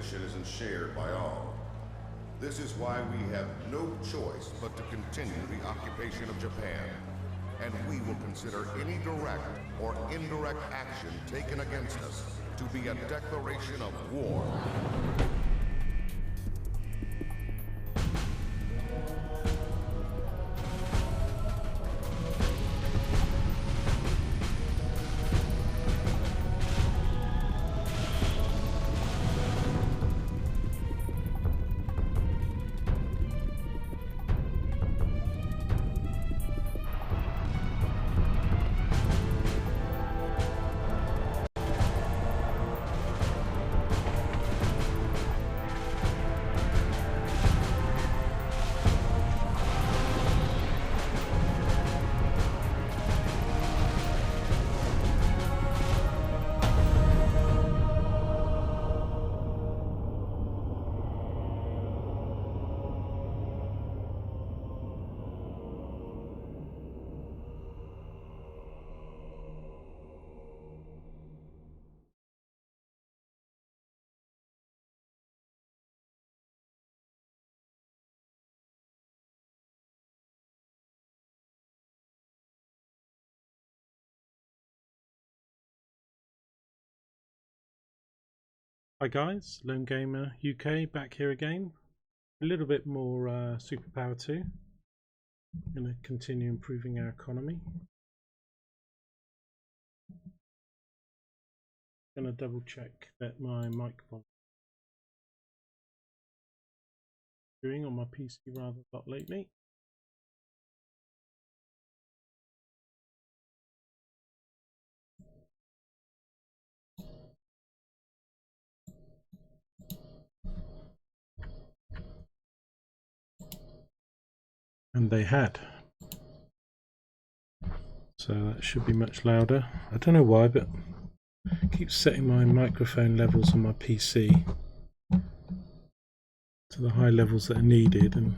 position isn't shared by all. This is why we have no choice but to continue the occupation of Japan, and we will consider any direct or indirect action taken against us to be a declaration of war. Hi guys, Lone Gamer UK back here again. A little bit more Superpower 2. Going to continue improving our economy. Going to double check that my microphone is doing on my PC rather a lot lately. And they had. So that should be much louder. I don't know why, but I keep setting my microphone levels on my PC to the high levels that are needed, and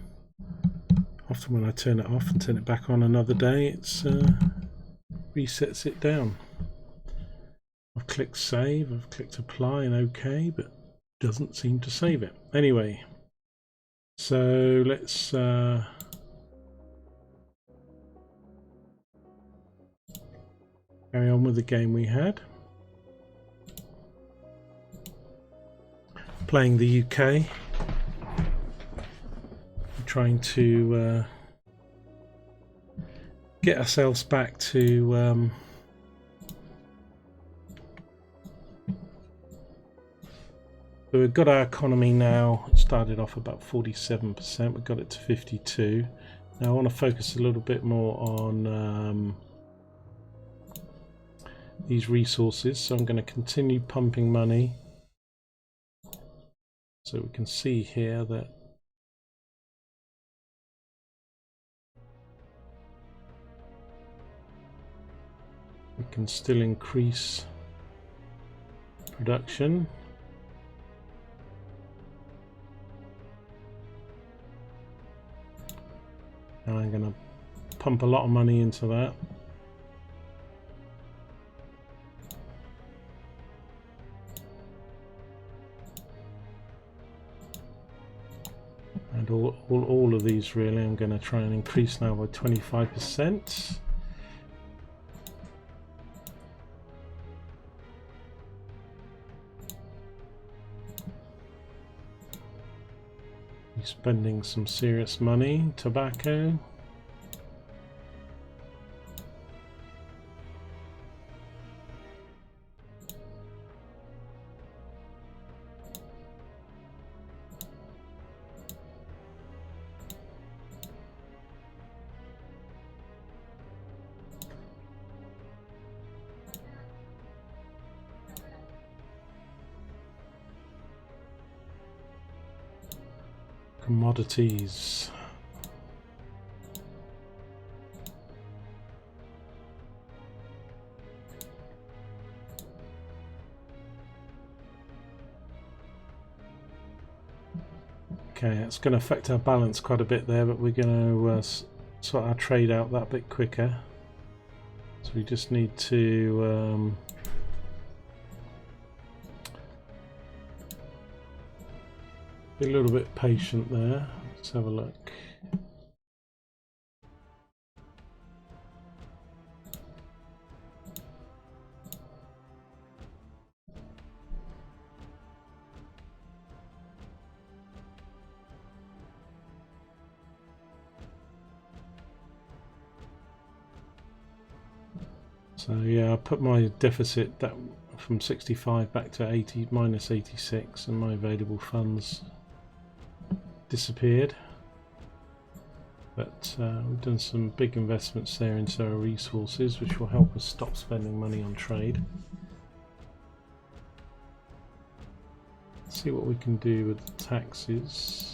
often when I turn it off and turn it back on another day, it resets it down. I've clicked save, I've clicked apply and OK, but doesn't seem to save it. Anyway, so let's carry on with the game we had. Playing the UK. Trying to get ourselves back to so we've got our economy now. It started off about 47%. We've got it to 52. Now I want to focus a little bit more on these resources, so I'm going to continue pumping money so we can see here that we can still increase production. And I'm going to pump a lot of money into that. And all of these really I'm going to try and increase now by 25%. Spending some serious money. Tobacco. Commodities. Okay, it's going to affect our balance quite a bit there, but we're going to sort our trade out that bit quicker. So we just need to Be a little bit patient there. Let's have a look. So yeah, I put my deficit that from 65 back to 80 minus 86, and my available funds disappeared. But we've done some big investments there into our resources, which will help us stop spending money on trade. Let's see what we can do with the taxes.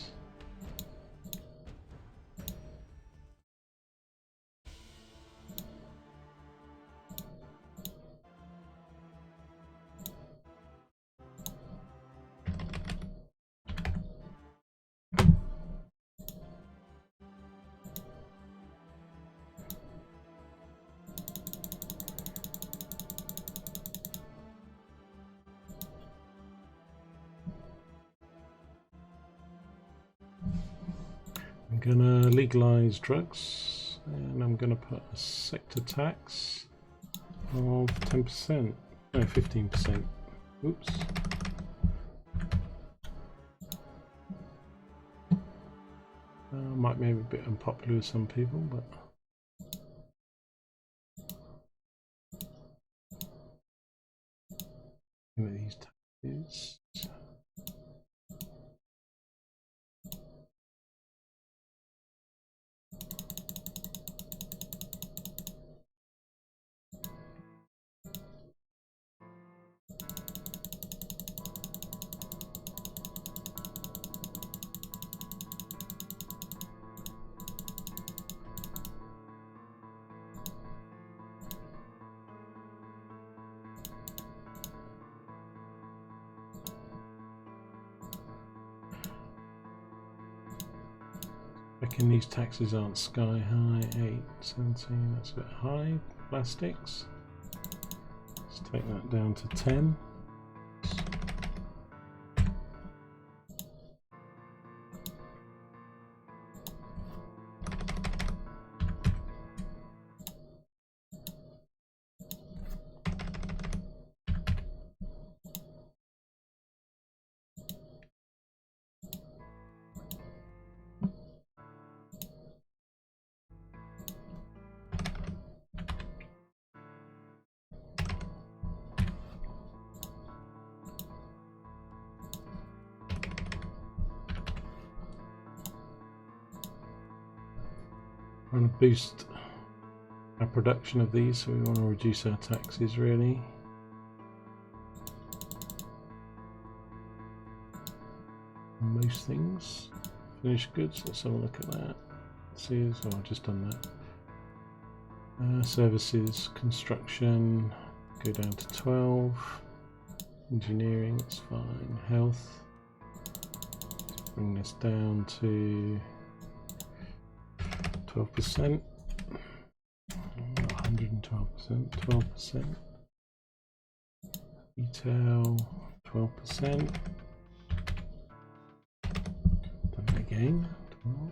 I'm gonna legalize drugs, and I'm gonna put a sector tax of 10%, no 15%. Oops. Might be a bit unpopular with some people, but these taxes. Reckon these taxes aren't sky high. 8, 17, that's a bit high. Plastics. Let's take that down to 10. We want to boost our production of these, so we want to reduce our taxes really. Most things. Finished goods, let's have a look at that. See, oh, I've just done that. Services, construction, go down to 12. Engineering, it's fine. Health, let's bring this down to 12%, 112%, 12%, retail, 12%, done it again, 12.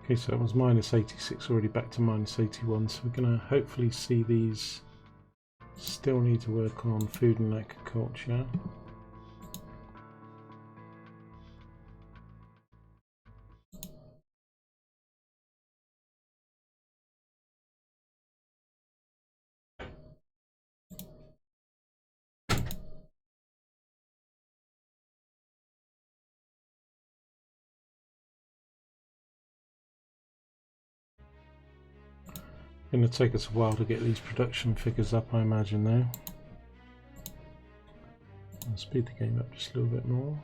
Okay, so it was minus 86 already, back to minus 81, so we're going to hopefully see these. Still need to work on food and agriculture. Going to take us a while to get these production figures up, I imagine now. I'll speed the game up just a little bit more.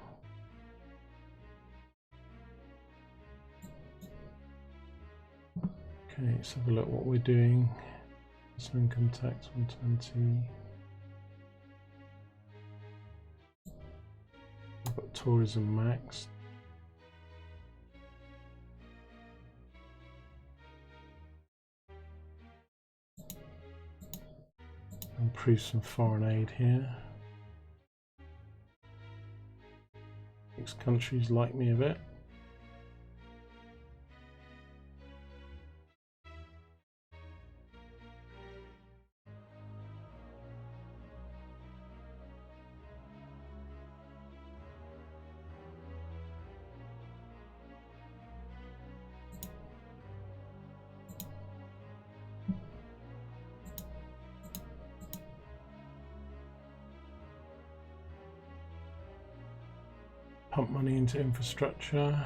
Okay, let's have a look what we're doing. Personal income tax 120. We've got tourism maxed. Improve some foreign aid here. 6 countries like me a bit. Pump money into infrastructure.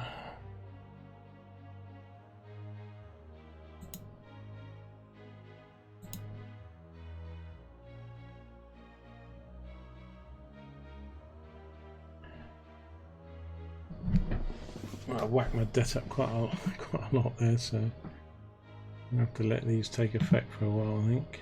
Well, I whacked my debt up quite a lot there, so I'm gonna have to let these take effect for a while, I think.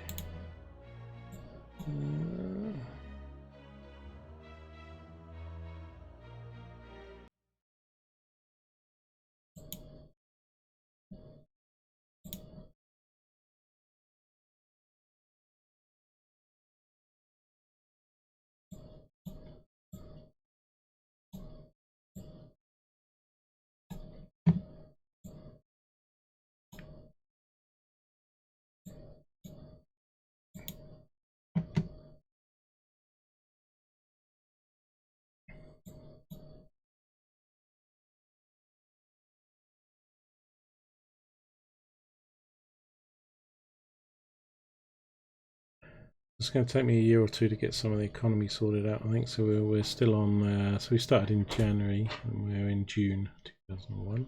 It's going to take me a year or two to get some of the economy sorted out, I think. So we're still on. So we started in January and we're in June 2001.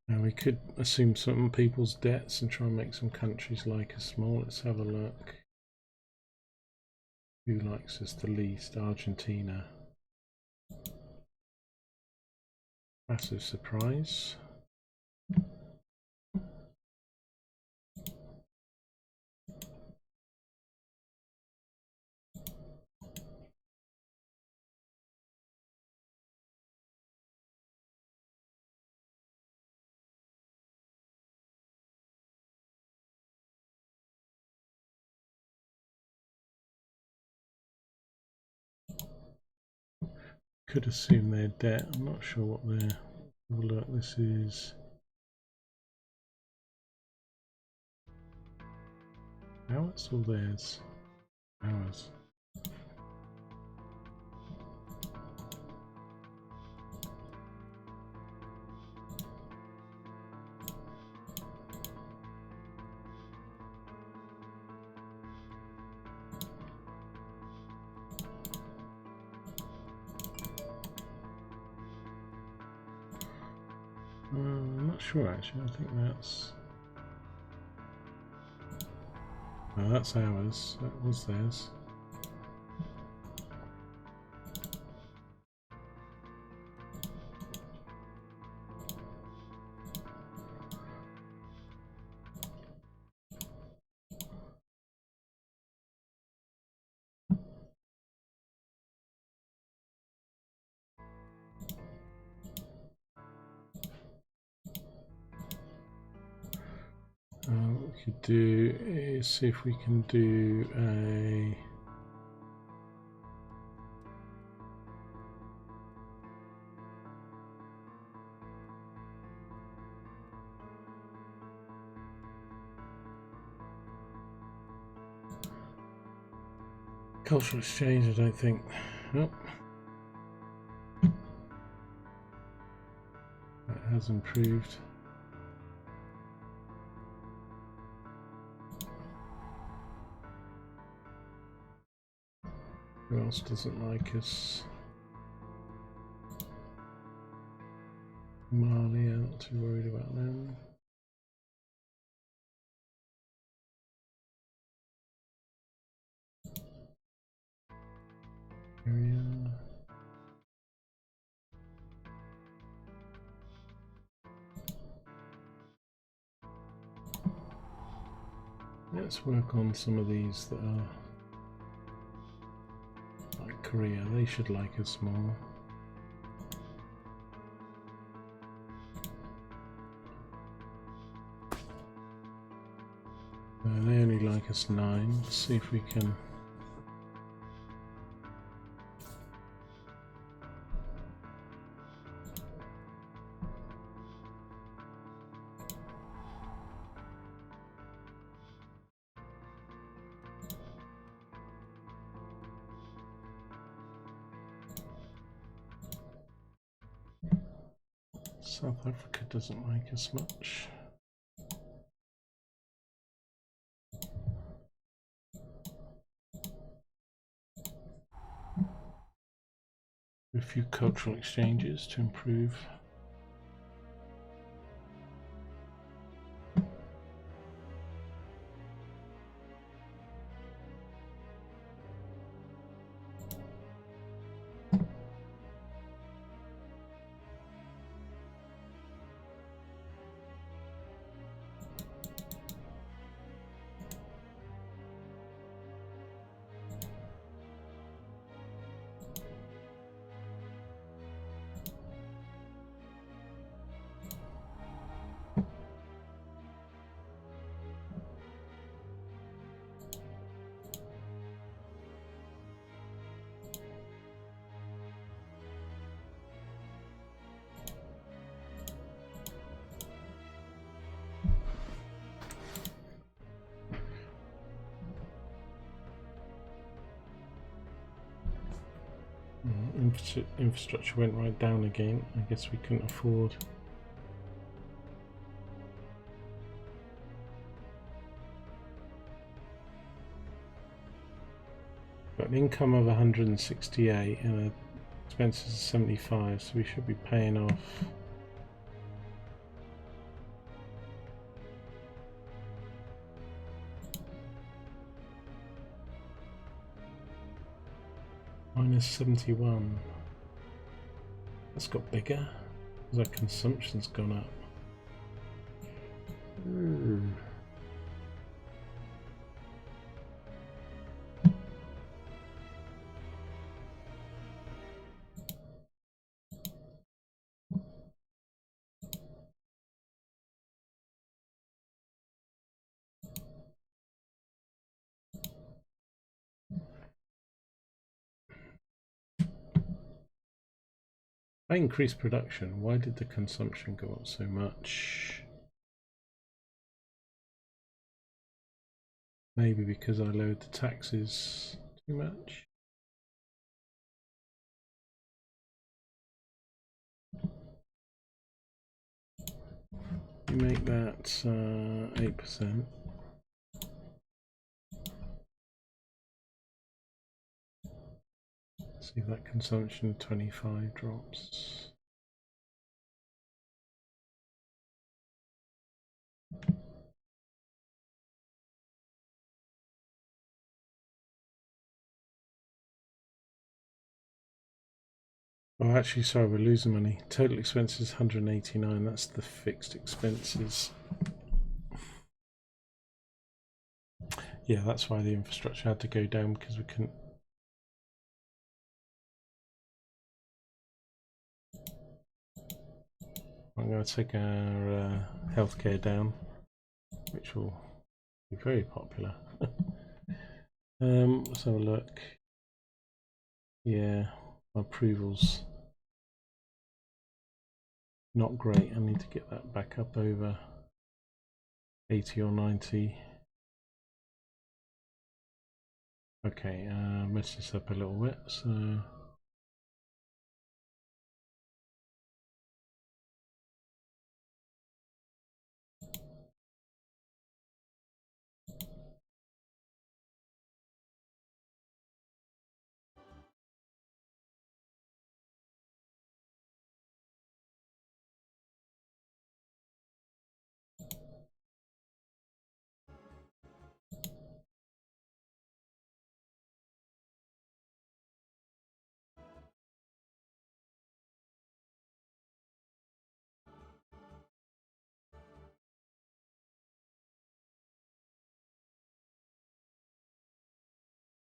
Now we could assume some people's debts and try and make some countries like us small. Let's have a look. Who likes us the least? Argentina. Massive surprise. Could assume their debt. I'm not sure what their. Have a look. This is. Ours or theirs? Ours. I'm not sure actually. I think that's. No, that's ours. That was theirs. What we could do is see if we can do a. Cultural exchange, I don't think. Nope. That has improved. Who else doesn't like us? Mali, I'm not too worried about them. Let's work on some of these that are like Korea. They should like us more. They only like us 9. Let's see if we can. South Africa doesn't like us much. A few cultural exchanges to improve. Infrastructure went right down again. I guess we couldn't afford. Got an income of 168 and expenses of 75, so we should be paying off. Minus 71. That's got bigger because our consumption's gone up. I increased production. Why did the consumption go up so much? Maybe because I lowered the taxes too much. You make that 8%. See if that consumption 25 drops. Oh, actually, sorry, we're losing money. Total expenses 189. That's the fixed expenses. Yeah, that's why the infrastructure had to go down, because we couldn't. I'm going to take our healthcare down, which will be very popular. Let's have a look. Yeah, approvals not great. I need to get that back up over 80 or 90. Okay, mess this up a little bit. So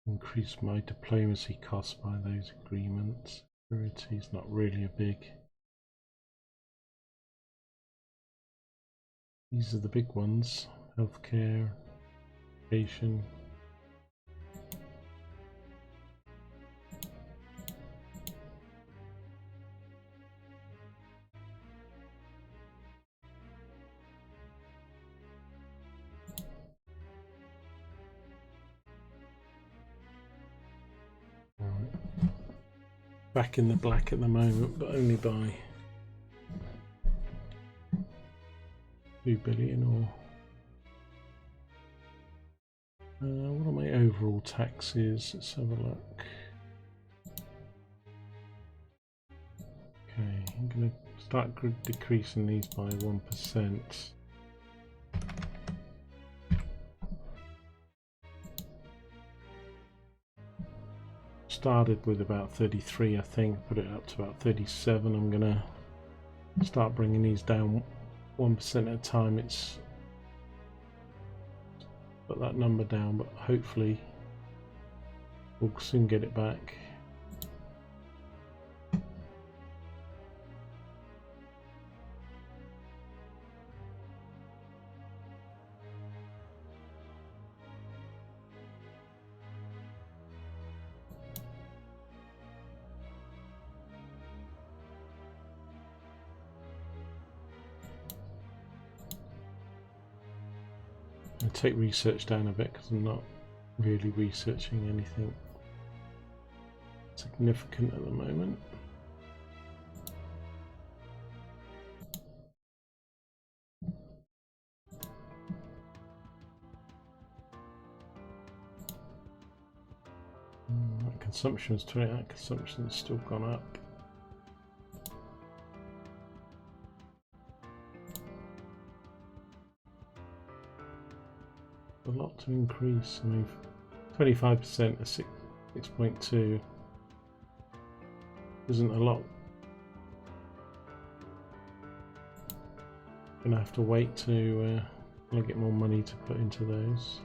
Increase my diplomacy costs by those agreements. Security is not really a big. These are the big ones: healthcare, education. Back in the black at the moment, but only by 2 billion or what are my overall taxes? Let's have a look. Okay, I'm going to start decreasing these by 1%. Started with about 33, I think, put it up to about 37. I'm going to start bringing these down 1% at a time. It's put that number down, but hopefully we'll soon get it back. I'll take research down a bit because I'm not really researching anything significant at the moment. That consumption was 20. That consumption's still gone up. A lot to increase. I mean, 25% of 6.2 isn't a lot. Gonna have to wait to get more money to put into those.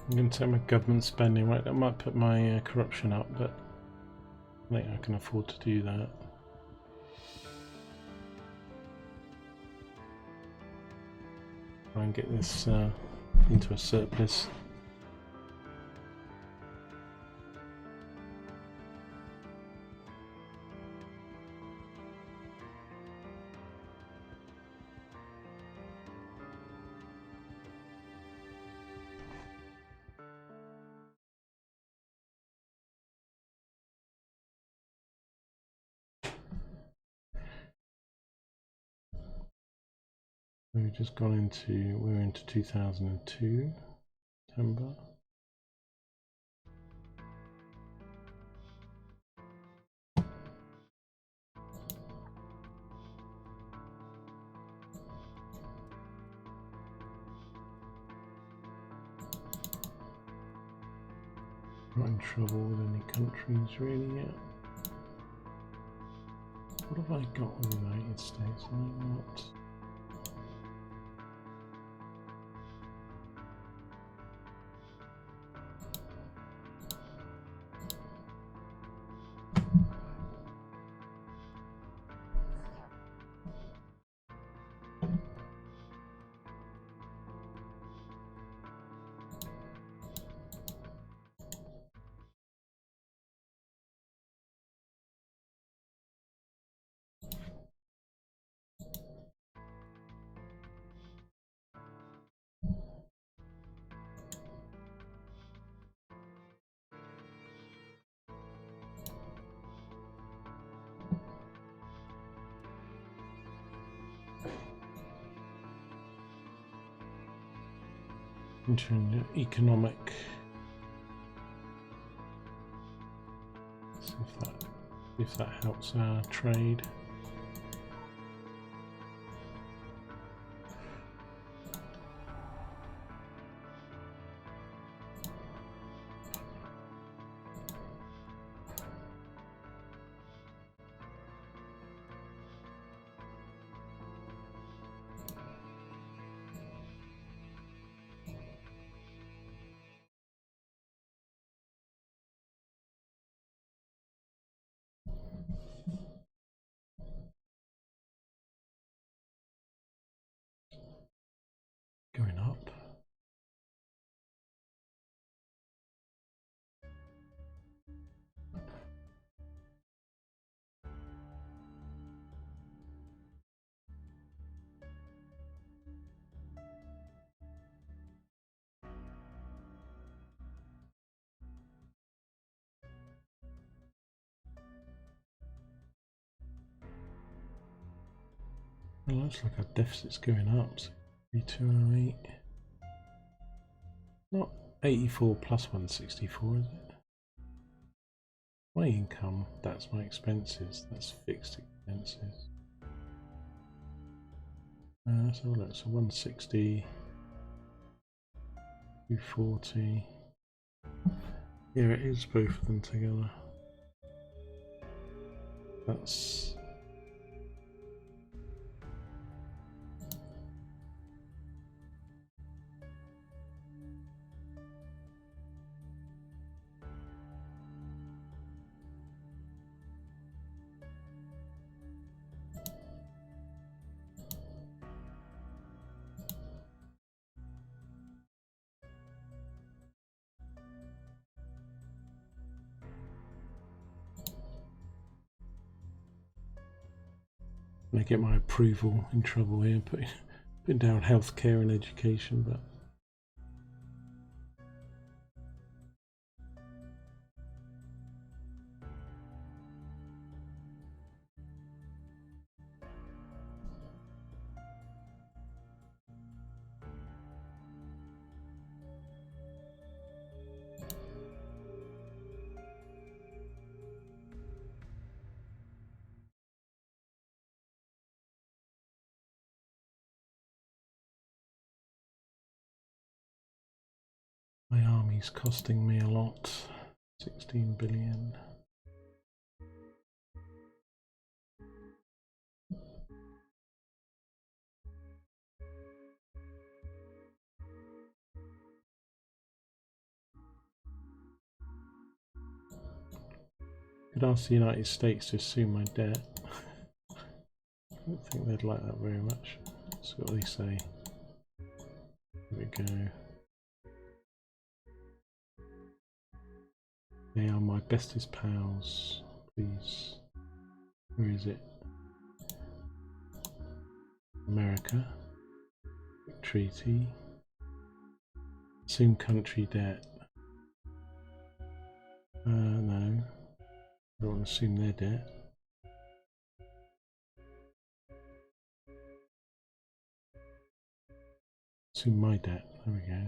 I'm going to take my government spending, right? That might put my corruption up, but I think I can afford to do that. Try and get this into a surplus. We've just gone into, we're into 2002, September. Not in trouble with any countries really yet. What have I got with the United States? I'm not. Into economic. See if that helps our trade. Going up. Well, looks like our deficit's going up. So 208. Not 84 plus 164, is it? My income, that's my expenses. That's fixed expenses. So look, so 160, 240. Yeah, it is both of them together. That's I get my approval in trouble here, putting down healthcare and education, but my army's costing me a lot. 16 billion. Could ask the United States to assume my debt. I don't think they'd like that very much. That's what they say. Here we go. They are my bestest pals. Please. Where is it? America. Treaty. Assume country debt. No. I don't want to assume their debt. Consume my debt. There we go.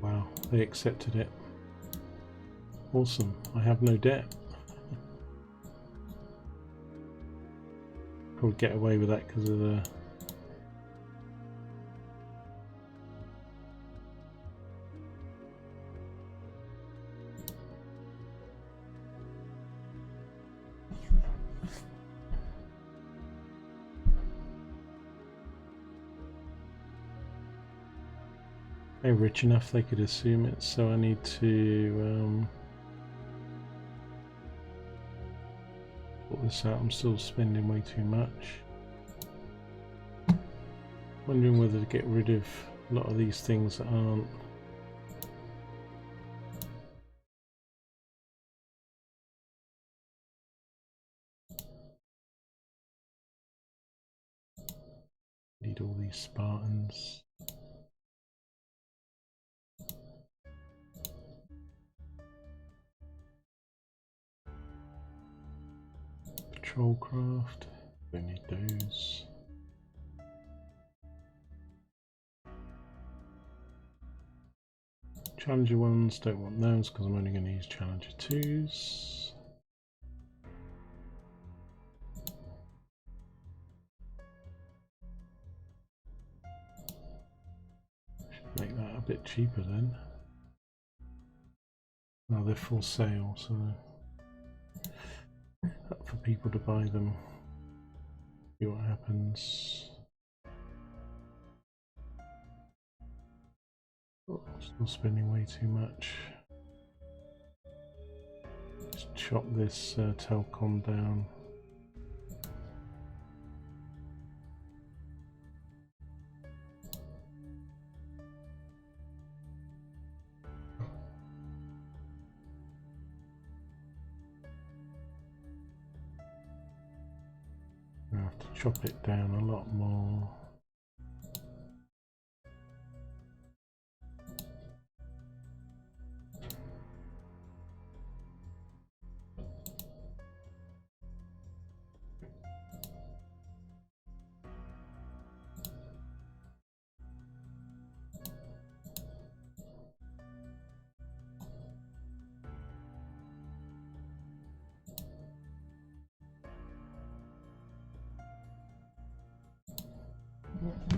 Wow, they accepted it. Awesome. I have no debt. Probably get away with that because of the they're rich enough they could assume it, so I need to sort this out. I'm still spending way too much. Wondering whether to get rid of a lot of these things that aren't need all these Spartans. Patrol craft, don't need those. Challenger ones, don't want those because I'm only going to use Challenger 2s. Should make that a bit cheaper then. Now they're full sale, so up for people to buy them. See what happens. Oh, still spending way too much. Just chop this telecom down. I have to chop it down a lot more.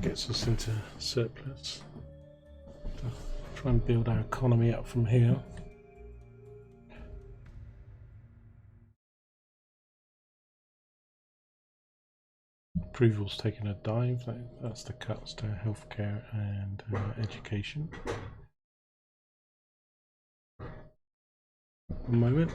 Gets us into surplus. Try and build our economy up from here. Approval's taking a dive. That's the cuts to healthcare and education. One moment.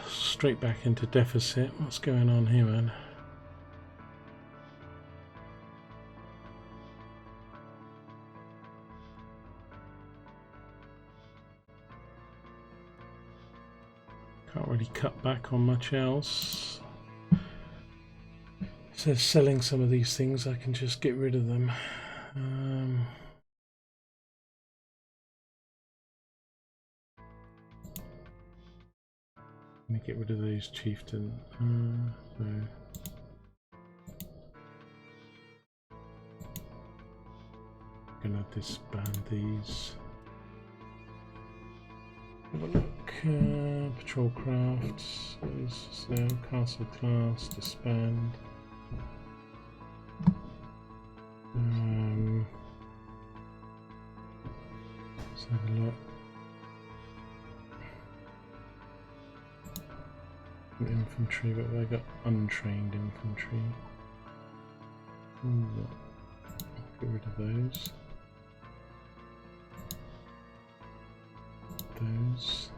Straight back into deficit. What's going on here, man? Can't really cut back on much else. So selling some of these things, I can just get rid of them. Let me get rid of those chieftain. So gonna disband these. Have a look. Patrol crafts. So castle class disband. Let's have a look. Infantry, but I got untrained infantry. Get rid of those. Those.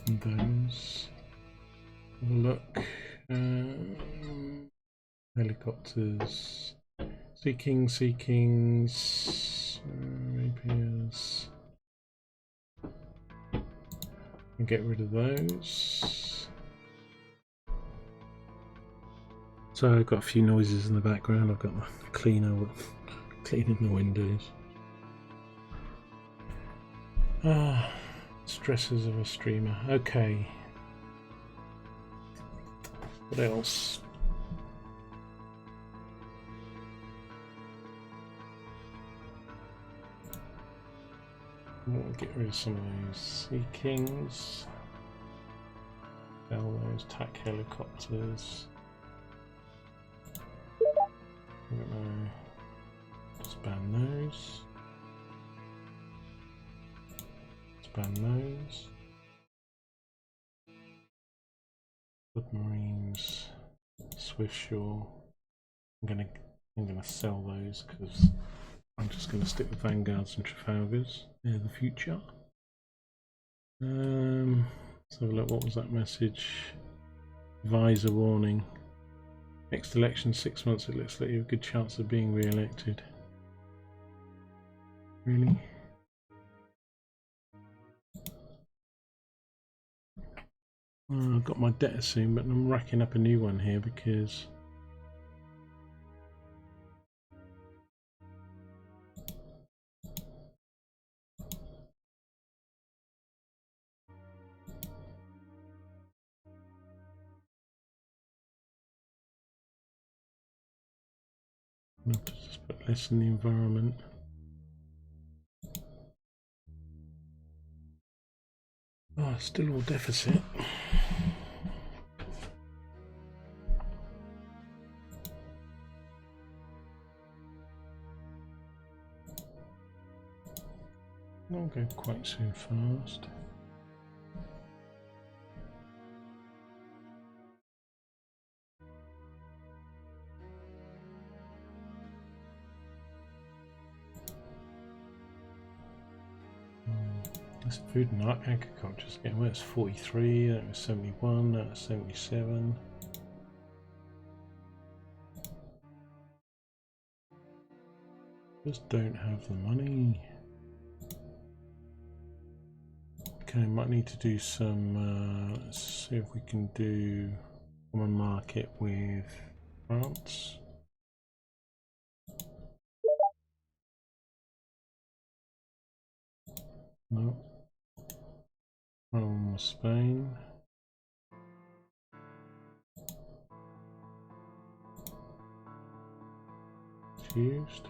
And those. Look. Helicopters. Seekings. Rapiers. And get rid of those. So I've got a few noises in the background. I've got my cleaner cleaning the windows. Stresses of a streamer. Okay. What else? We'll get rid of some of those Sea Kings. Sell those TAC helicopters. I don't know. Span those. Span those. Submarines. Swift Shore. I'm gonna sell those because I'm just gonna stick with Vanguards and Trafalgars. They're the future. So look, what was that message? Visor warning. Next election, 6 months, it looks like you have a good chance of being re-elected. Really? I've got my debtor soon, but I'm racking up a new one here because I have to just put less in the environment. Oh, still all deficit. I'll go quite so fast. This food and agriculture is getting worse. 43, that was 71, that was 77. Just don't have the money. Okay, might need to do some, let's see if we can do common market with France. No. From Spain. It's used.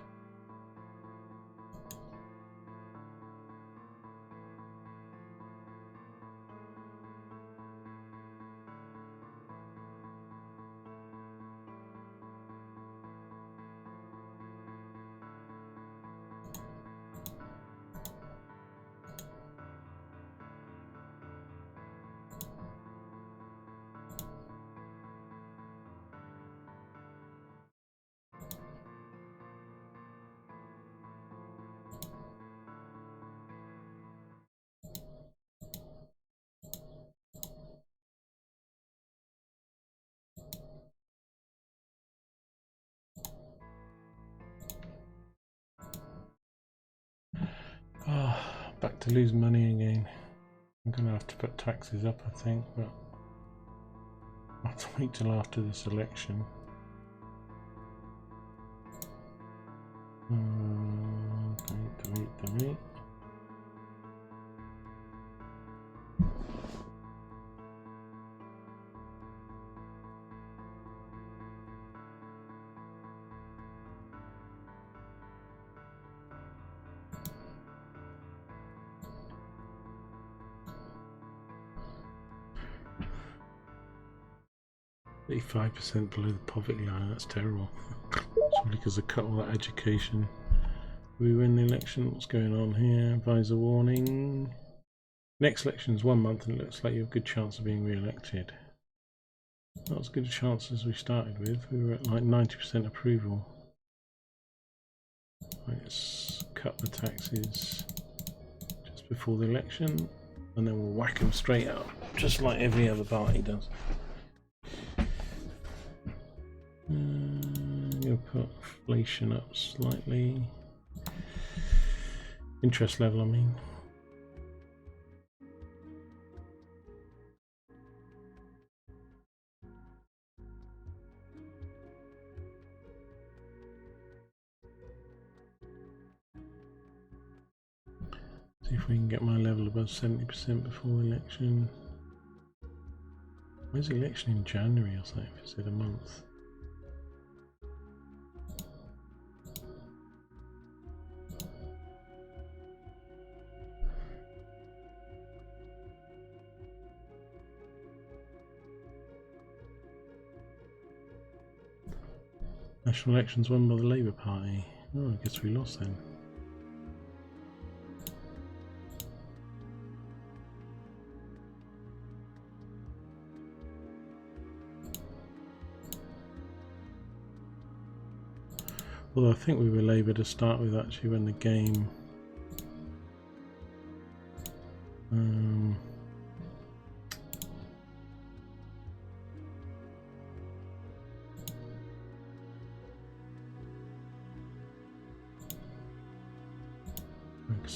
Back to lose money again. I'm gonna have to put taxes up, I think, but I'll have to wait till after this election. Delete. 35% below the poverty line, that's terrible. It's probably because I cut all that education. We win the election, what's going on here? Visor warning. Next election is 1 month and it looks like you have a good chance of being re-elected. Not as good a chance as we started with, we were at like 90% approval. Let's cut the taxes just before the election and then we'll whack them straight up, just like every other party does. we'll put inflation up slightly. Interest level, I mean. See if we can get my level above 70% before election. Where's the election in January or something? Is it a month? National elections won by the Labour Party. Oh, I guess we lost then. Although I think we were Labour to start with actually when the game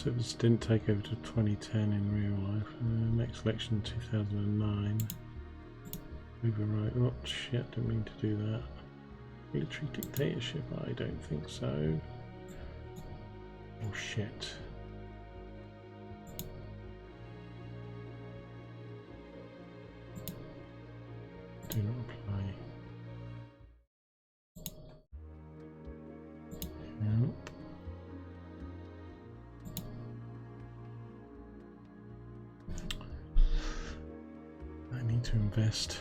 Conservatives didn't take over to 2010 in real life. Next election 2009. Override. Oh shit, didn't mean to do that. Military dictatorship? I don't think so. Oh shit. Do not apply. Nope. I need to invest.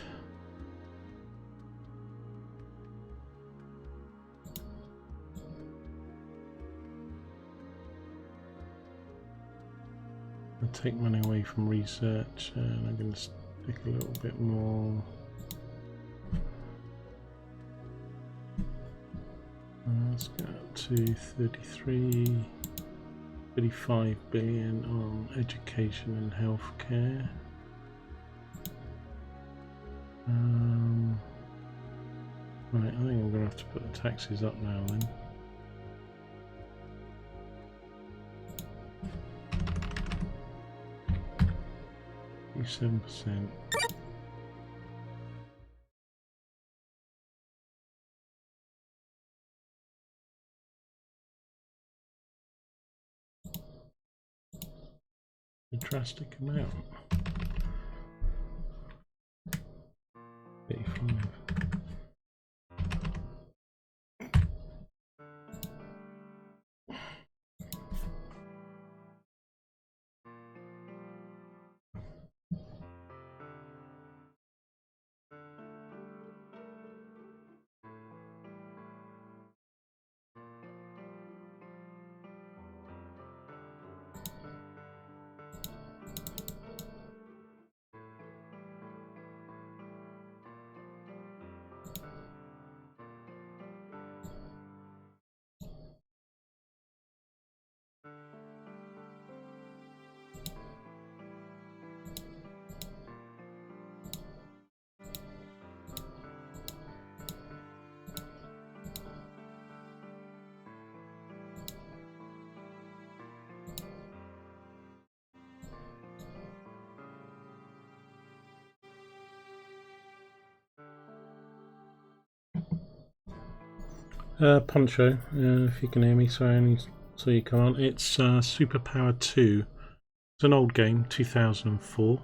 I'll take money away from research and I'm going to stick a little bit more. Let's go to 35 billion on education and healthcare. Right, I think I'm going to have to put the taxes up now then. %. A drastic amount. 35. Poncho, if you can hear me, sorry I only saw you come on. It's SuperPower 2. It's an old game, 2004.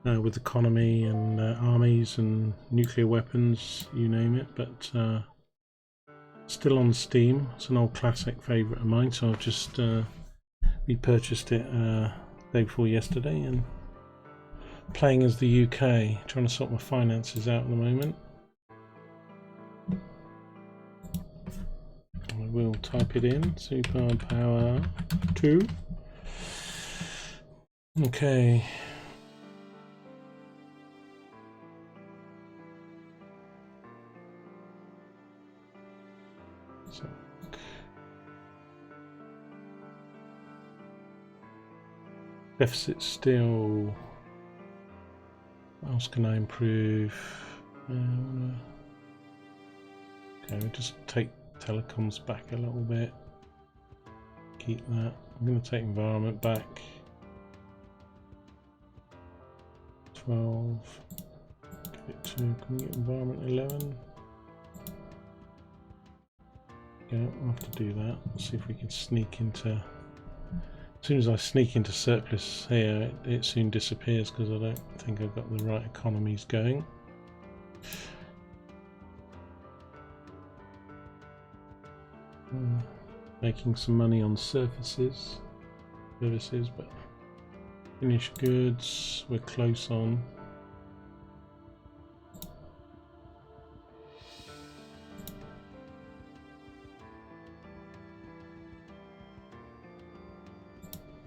With economy and armies and nuclear weapons, you name it, but still on Steam. It's an old classic favourite of mine, so I've just repurchased it day before yesterday and playing as the UK, trying to sort my finances out at the moment. I will type it in, SuperPower 2. Okay. So, deficit still. What else can I improve? Okay, we'll just take telecoms back a little bit. Keep that. I'm going to take environment back. 12. Give it to, can we get environment 11? Yeah, we'll have to do that. Let's see if we can sneak into... As soon as I sneak into surplus here, it soon disappears because I don't think I've got the right economies going. Making some money on services, but finished goods we're close on.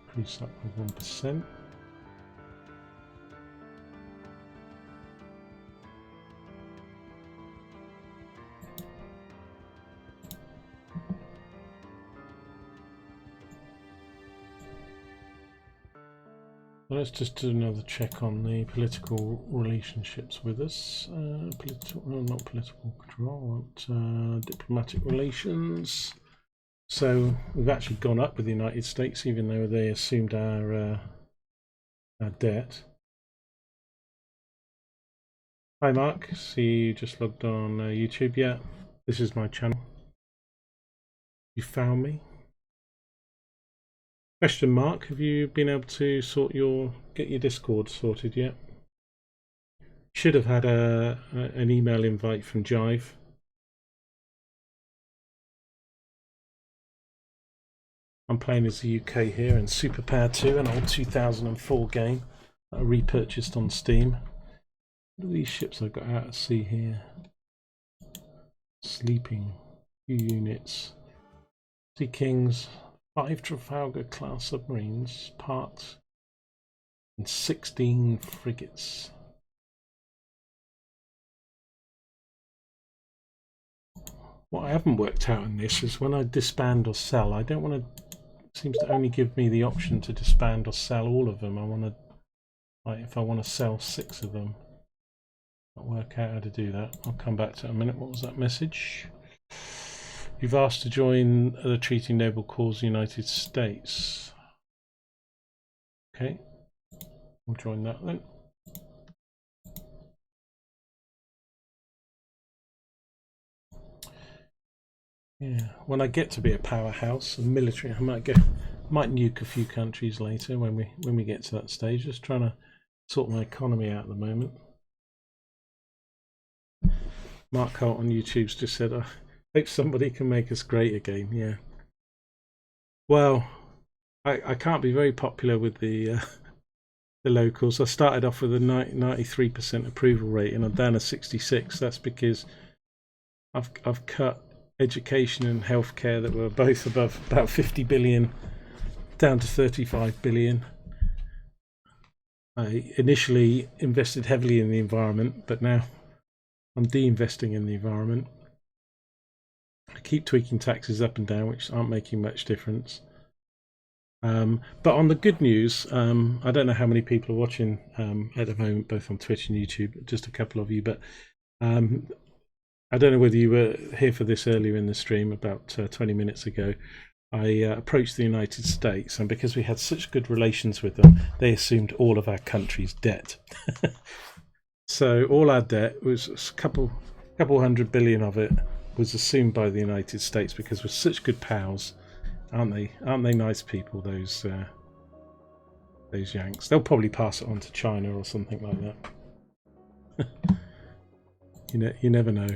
Increase that by 1%. Let's just do another check on the political relationships with us. Not political control, diplomatic relations. So we've actually gone up with the United States, even though they assumed our debt. Hi Mark, see you just logged on YouTube. Yeah, this is my channel. You found me. Question mark, have you been able to get your Discord sorted yet? Should have had an email invite from Jive. I'm playing as the UK here in SuperPower 2, an old 2004 game that I repurchased on Steam. What are these ships I've got out at sea here? Sleeping, 2 units. Sea Kings, 5 Trafalgar class submarines, parked, and 16 frigates. What I haven't worked out in this is when I disband or sell, I don't want to. It seems to only give me the option to disband or sell all of them. I want to, like, if I want to sell 6 of them, I'll work out how to do that. I'll come back to it in a minute. What was that message? You've asked to join the Treaty Noble Cause United States. Okay, we'll join that then. Yeah, when I get to be a powerhouse, a military, I might nuke a few countries later when we get to that stage. Just trying to sort my economy out at the moment. Mark Holt on YouTube's just said, I hope somebody can make us great again. Yeah. Well, I can't be very popular with the locals. I started off with a 93% approval rate and I'm down to 66. That's because I've cut education and healthcare that were both above about 50 billion down to 35 billion. I initially invested heavily in the environment, but now I'm de-investing in the environment. I keep tweaking taxes up and down, which aren't making much difference. But on the good news, I don't know how many people are watching at the moment, both on Twitch and YouTube, just a couple of you, but I don't know whether you were here for this earlier in the stream, about 20 minutes ago. I approached the United States, and because we had such good relations with them, they assumed all of our country's debt. So all our debt was a couple hundred billion of it was assumed by the United States because we're such good pals, aren't they? Aren't they nice people? Those Yanks. They'll probably pass it on to China or something like that. You never know.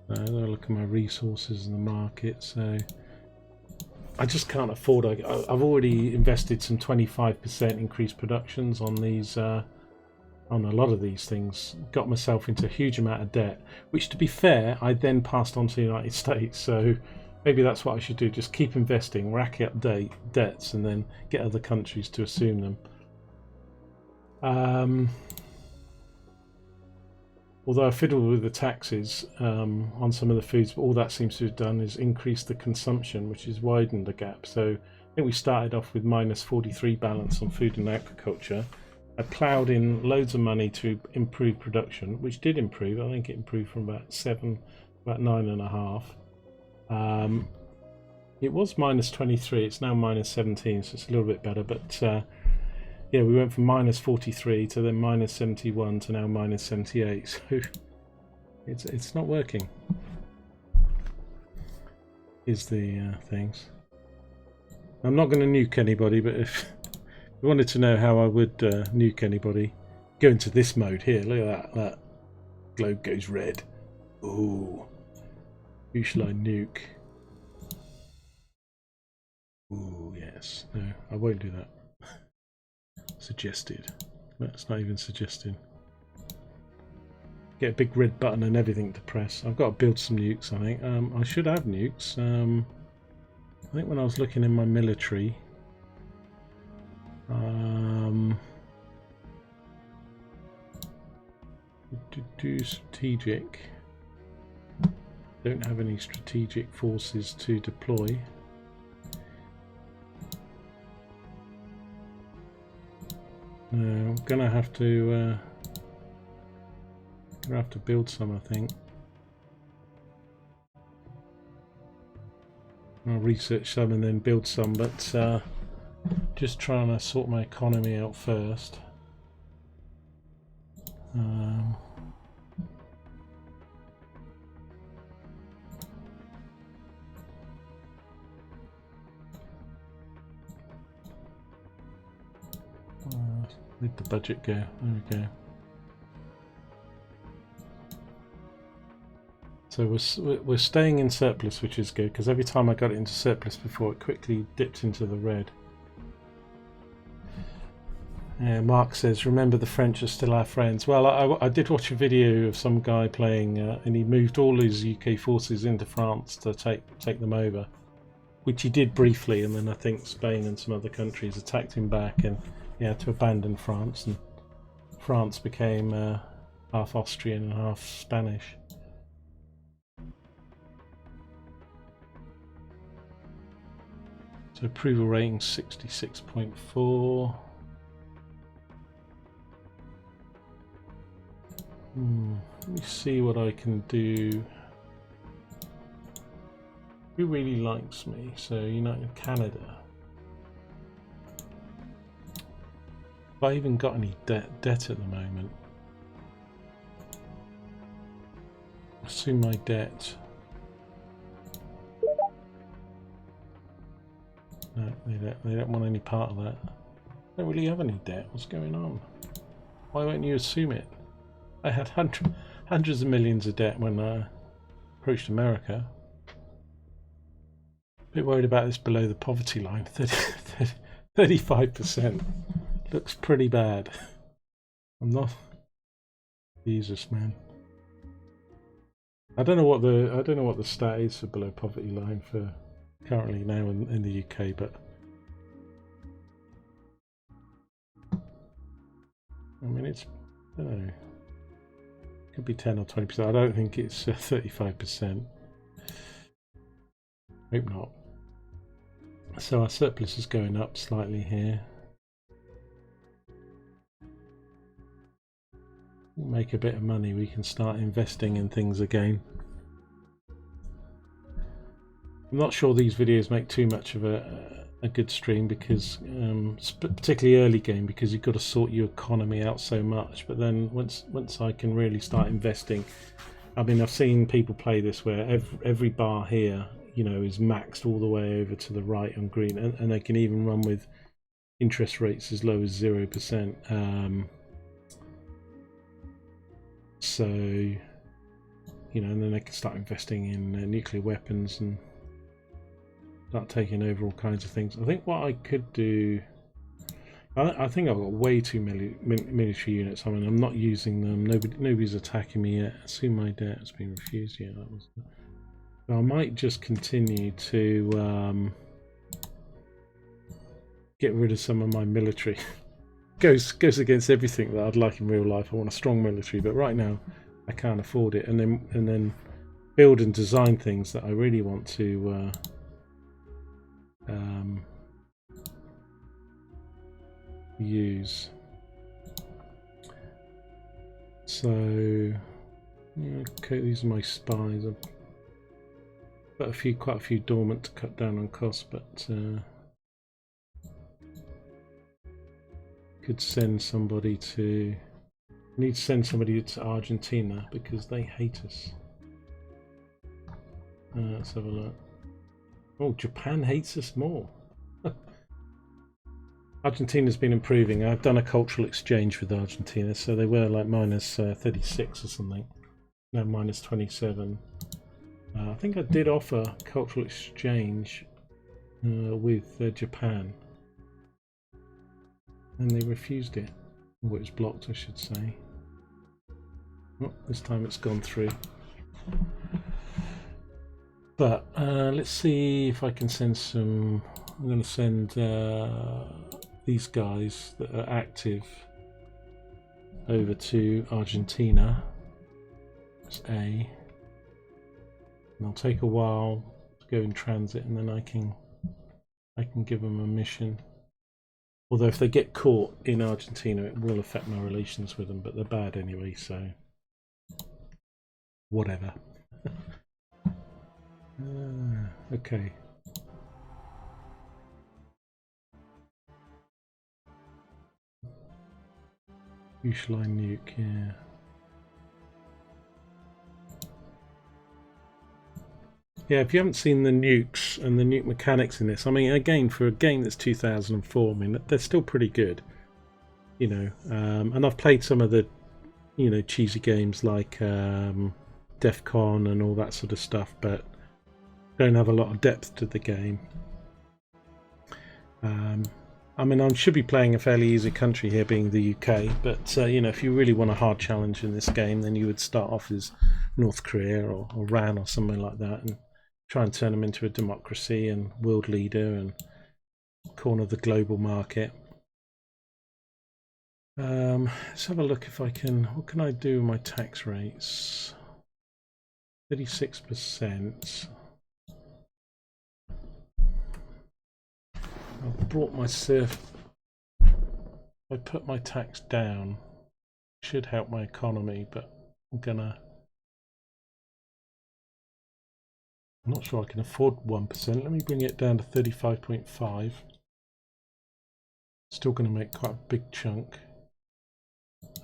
I'll look at my resources in the market. So I just can't afford. I've already invested some 25% increased productions on these, on a lot of these things. Got myself into a huge amount of debt, which, to be fair, I then passed on to the United States. So maybe that's what I should do. Just keep investing, rack up debts, and then get other countries to assume them. Although I fiddled with the taxes on some of the foods, but all that seems to have done is increase the consumption, which has widened the gap. So I think we started off with minus 43 balance on food and agriculture, I ploughed in loads of money to improve production, which did improve. I think it improved from about 7, about 9.5. It was minus 23. It's now minus 17, so it's a little bit better. But yeah, we went from minus 43 to then minus 71 to now minus 78. So it's not working. Is the things. I'm not going to nuke anybody, but if you wanted to know how I would nuke anybody, go into this mode here. Look at that. That globe goes red. Ooh. Who shall I nuke? Ooh, yes. No, I won't do that. Suggested. That's not even suggested. Get a big red button and everything to press. I've got to build some nukes, I think. I should have nukes. I think when I was looking in my military, do strategic. Don't have any strategic forces to deploy. No, I'm gonna have to build some, I think. I'll research some and then build some, but just trying to sort my economy out first. Where'd the budget go? There we go. So we're staying in surplus, which is good, because every time I got it into surplus before, it quickly dipped into the red. Mark says, remember the French are still our friends. Well, I did watch a video of some guy playing, and he moved all his UK forces into France to take them over, which he did briefly, and then I think Spain and some other countries attacked him back, and he had to abandon France, and France became half Austrian and half Spanish. So approval rating 66.4. Let me see what I can do. Who really likes me? So United Canada. Have I even got any debt at the moment? Assume my debt. No, they don't want any part of that. I don't really have any debt. What's going on? Why won't you assume it? I had hundreds of millions of debt when I approached America. A bit worried about this below the poverty line. 35%. Looks pretty bad. I'm not. Jesus, man. I don't know what the stat is for below poverty line for currently now in the UK, but I mean it's, I don't know, it could be 10 or 20%. I don't think it's 35%. Hope not. So our surplus is going up slightly here. Make a bit of money, we can start investing in things again. I'm not sure these videos make too much of a good stream, because particularly early game, because you've got to sort your economy out so much. But then once I can really start investing, I mean, I've seen people play this where every bar here, you know, is maxed all the way over to the right on green, and they can even run with interest rates as low as 0%. So, you know, and then they can start investing in nuclear weapons and start taking over all kinds of things. I think what I could do, I think I've got way too many military units. I mean, I'm not using them. Nobody's attacking me yet. Assume my debt has been refused. Yeah, that was. So I might just continue to get rid of some of my military. goes against everything that I'd like in real life. I want a strong military, but right now I can't afford it. And then build and design things that I really want to use. So, okay, these are my spies. I've got quite a few dormant to cut down on costs, but could send somebody to. Need to send somebody to Argentina because they hate us. Let's have a look. Oh, Japan hates us more. Argentina's been improving. I've done a cultural exchange with Argentina, so they were like minus 36 or something. Now minus 27. I think I did offer cultural exchange with Japan, and they refused it. Or it was blocked, I should say. Oh, this time it's gone through. But let's see if I can send some. I'm going to send these guys that are active over to Argentina. That's A. And they'll take a while to go in transit, and then I can give them a mission. Although if they get caught in Argentina, it will affect my relations with them, but they're bad anyway, so whatever. Okay. Who shall I nuke? Yeah. Yeah, if you haven't seen the nukes and the nuke mechanics in this, I mean, again, for a game that's 2004, I mean, they're still pretty good, you know. And I've played some of the, you know, cheesy games like DEF CON and all that sort of stuff, but don't have a lot of depth to the game. I mean, I should be playing a fairly easy country here, being the UK, but you know, if you really want a hard challenge in this game, then you would start off as North Korea or Iran or something like that, and try and turn them into a democracy and world leader and corner the global market. Let's have a look if I can. What can I do with my tax rates? 36%. I've brought my surf. I put my tax down. Should help my economy, but I'm not sure I can afford 1%. Let me bring it down to 35.5. Still going to make quite a big chunk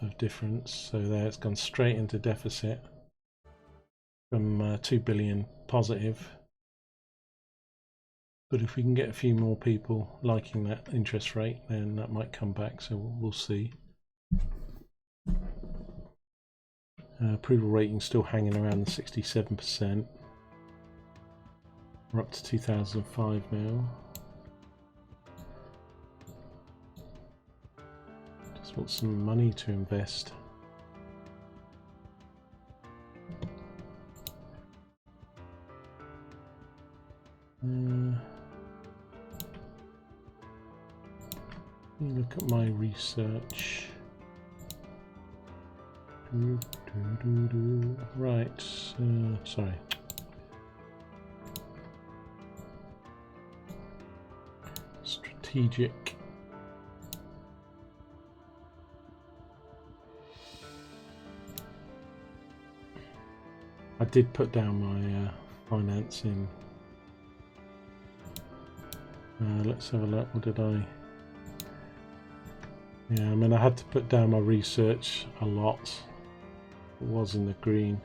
of difference. So there, it's gone straight into deficit from 2 billion positive. But if we can get a few more people liking that interest rate, then that might come back, so we'll see. Approval rating still hanging around the 67%. We're up to 2005 now. Just want some money to invest. Look at my research. Right, sorry. Strategic. I did put down my financing. Let's have a look. What did I? Yeah, I mean, I had to put down my research a lot. It was in the green.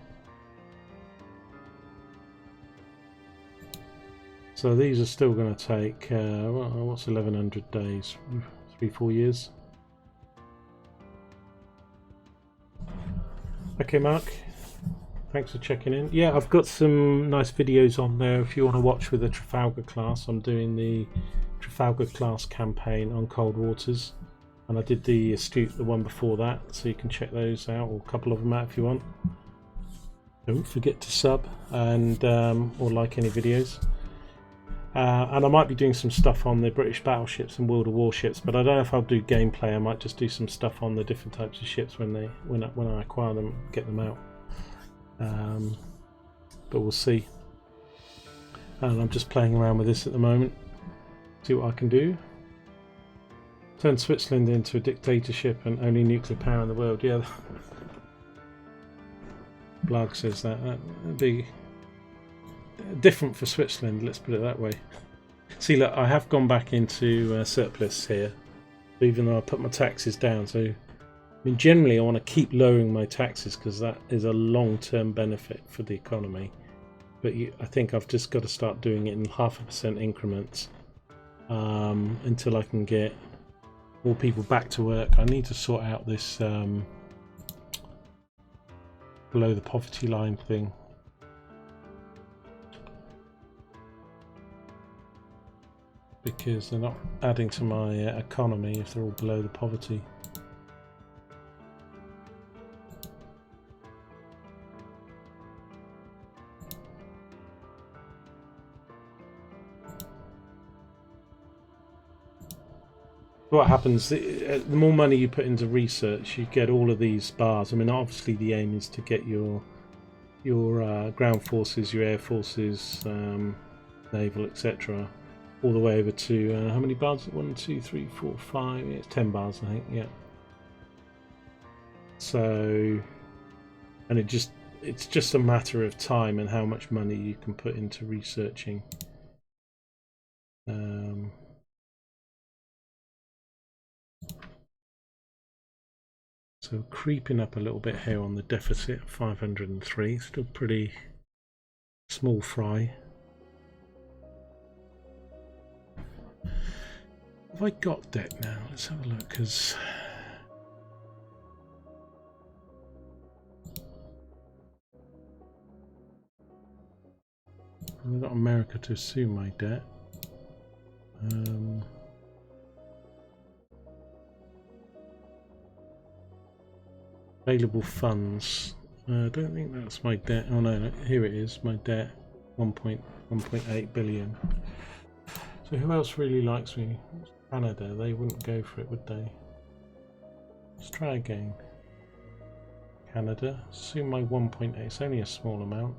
So these are still going to take, what's 1100 days? 3-4 years. Okay, Mark. Thanks for checking in. Yeah, I've got some nice videos on there if you want to watch with the Trafalgar class. I'm doing the Trafalgar class campaign on Cold Waters. And I did the Astute, the one before that, so you can check those out, or a couple of them out if you want. Don't forget to sub and or like any videos. And I might be doing some stuff on the British battleships and World of Warships, but I don't know if I'll do gameplay. I might just do some stuff on the different types of ships when I acquire them, get them out. But we'll see. And I'm just playing around with this at the moment. See what I can do. Turn Switzerland into a dictatorship and only nuclear power in the world. Yeah, Blag says that. That'd be different for Switzerland, let's put it that way. See, look, I have gone back into surplus here, even though I put my taxes down. So, I mean, generally I want to keep lowering my taxes because that is a long-term benefit for the economy. But I think I've just got to start doing it in 0.5% increments until I can get more people back to work. I need to sort out this below the poverty line thing. Because they're not adding to my economy if they're all below the poverty. What happens, the more money you put into research, you get all of these bars. I mean, obviously the aim is to get your ground forces, your air forces, naval, etc. all the way over to how many bars? 1, 2, 3, 4, 5. Yeah, it's 10 bars, I think. Yeah. So, and it's just a matter of time and how much money you can put into researching. So creeping up a little bit here on the deficit, 503. Still pretty small fry. Have I got debt now? Let's have a look, because I've got America to assume my debt. Available funds. I don't think that's my debt. Oh no, here it is. My debt, 1.8 billion. So who else really likes me? Canada. They wouldn't go for it, would they? Let's try again. Canada. Assume my 1.8. It's only a small amount.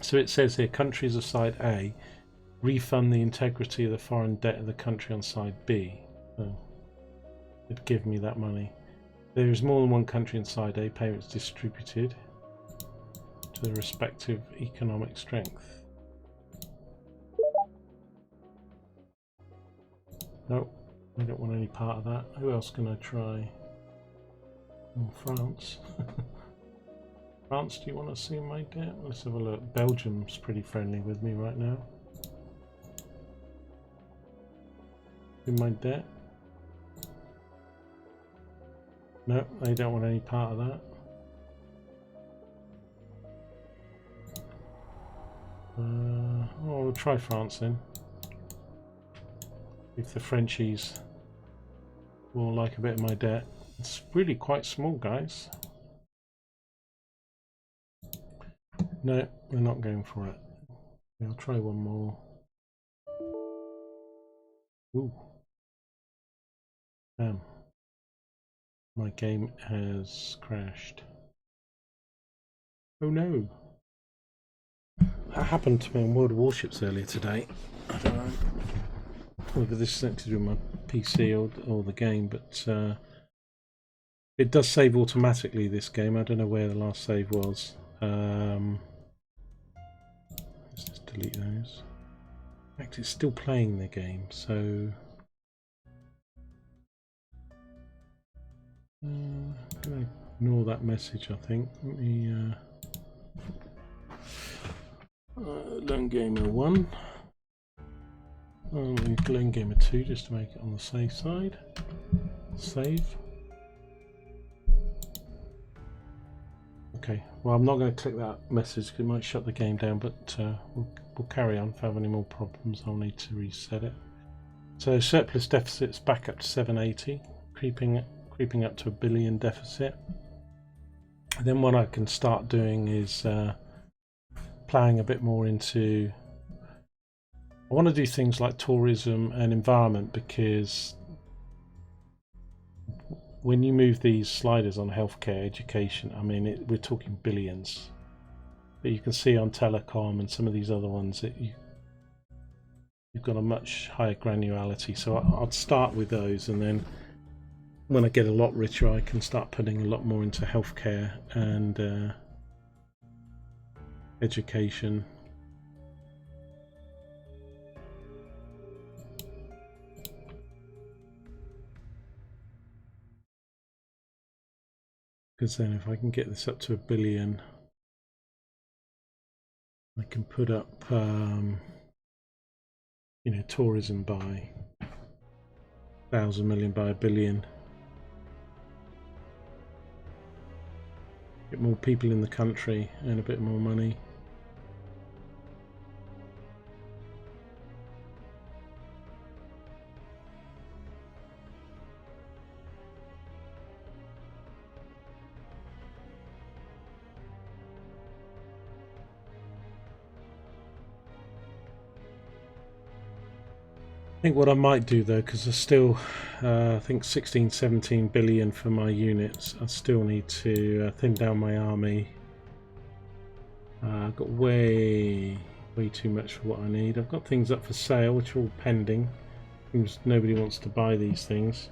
So it says here, countries of side A refund the integrity of the foreign debt of the country on side B. Oh, it'd give me that money. There is more than one country in side A. Payments distributed to the respective economic strength. Nope, I don't want any part of that. Who else can I try? France. France, do you want to see my debt? Let's have a look. Belgium's pretty friendly with me right now. In my debt? No, they don't want any part of that. Oh, we'll try France then. If the Frenchies will like a bit of my debt. It's really quite small, guys. No, they're not going for it. I'll try one more. Ooh. Damn. My game has crashed. Oh no. That happened to me on World of Warships earlier today. I don't know whether this is something to do with my PC or the game, but it does save automatically, this game. I don't know where the last save was. Let's just delete those. In fact, it's still playing the game, so I'm going to ignore that message, I think. Let me Lone Gamer 1. Lone Gamer 2 just to make it on the safe side. Save. Okay, well, I'm not going to click that message because it might shut the game down, but we'll carry on. If I have any more problems, I'll need to reset it. So surplus deficit's back up to 780, creeping up to $1 billion deficit. And then what I can start doing is playing a bit more into. I want to do things like tourism and environment, because when you move these sliders on healthcare, education, I mean, we're talking billions. But you can see on telecom and some of these other ones that you've got a much higher granularity. So I'll start with those, and then when I get a lot richer, I can start putting a lot more into healthcare and education. Because then if I can get this up to 1 billion, I can put up you know, tourism by 1,000 million by 1 billion. Get more people in the country, earn a bit more money. I think what I might do though, because there's still I think 16-17 billion for my units, I still need to thin down my army. I've got way too much for what I need. I've got things up for sale which are all pending. Seems nobody wants to buy these things.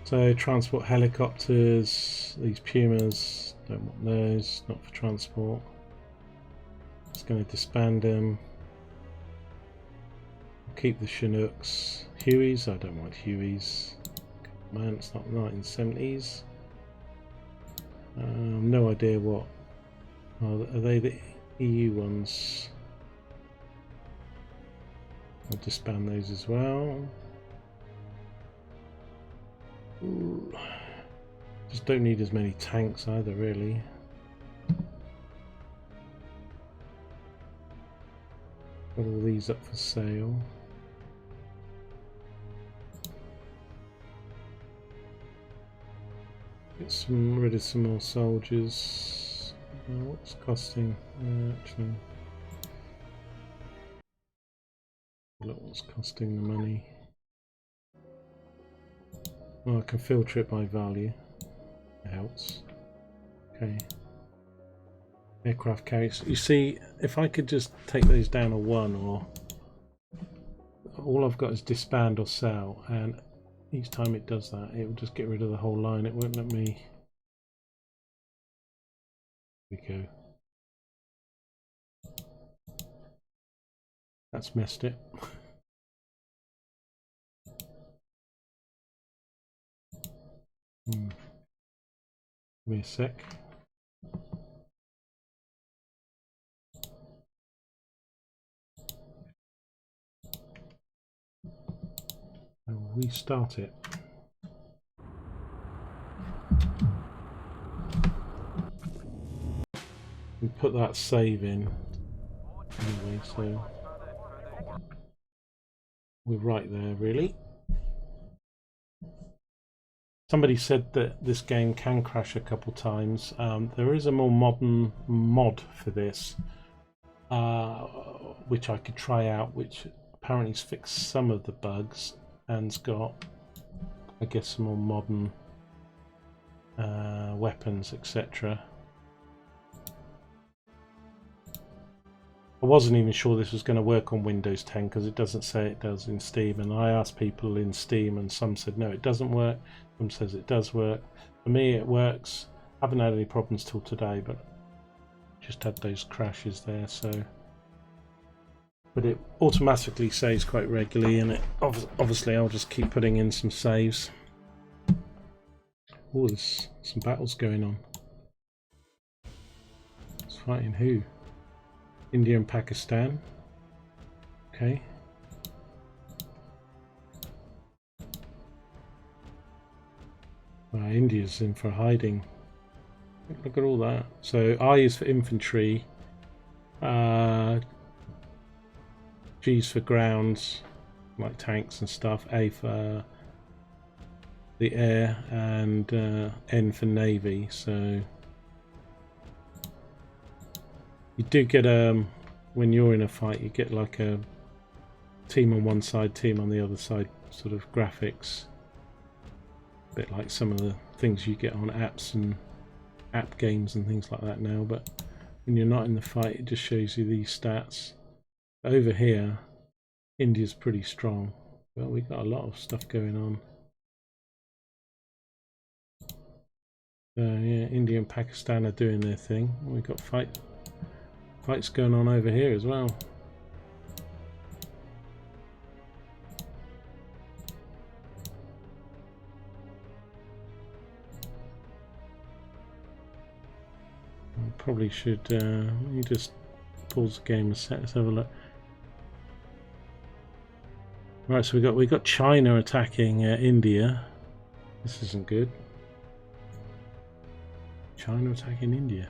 So transport helicopters, these Pumas, don't want those, not for transport. Just going to disband them. Keep the Chinooks. Hueys, I don't want Hueys. Man, it's not 1970s. No idea what. Oh, are they the EU ones? I'll disband those as well. Ooh. Just don't need as many tanks either, really. Got all these up for sale. Get rid of some more soldiers. What's costing? Actually, look what's costing the money. Well, I can filter it by value. It helps. Okay. Aircraft carriers. You see, if I could just take those down to 1, or all I've got is disband or sell, and each time it does that, it will just get rid of the whole line. It won't let me. Here we go. That's messed it. Give me a sec. I'll restart it. We put that save in anyway, so we're right there really. Somebody said that this game can crash a couple times. There is a more modern mod for this, which I could try out, which apparently has fixed some of the bugs and's got, I guess, some more modern weapons, etc. I wasn't even sure this was going to work on Windows 10 because it doesn't say it does in Steam, and I asked people in Steam and some said no, it doesn't work, some says it does work. For me it works. I haven't had any problems till today, but just had those crashes there. So, but it automatically saves quite regularly, and it obviously I'll just keep putting in some saves. Oh, there's some battles going on. It's fighting who? India and Pakistan. Okay. India's in for hiding. Look at all that. So I is for infantry. G's for grounds, like tanks and stuff. A for the air, and N for navy. So you do get when you're in a fight, you get like a team on one side, team on the other side sort of graphics. A bit like some of the things you get on apps and app games and things like that now, but when you're not in the fight, it just shows you these stats. Over here, India's pretty strong. Well, we've got a lot of stuff going on. Yeah, India and Pakistan are doing their thing. We've got fights going on over here as well. Probably should you just pause the game and let's have a look. Right, so we got China attacking India. This isn't good. China attacking India.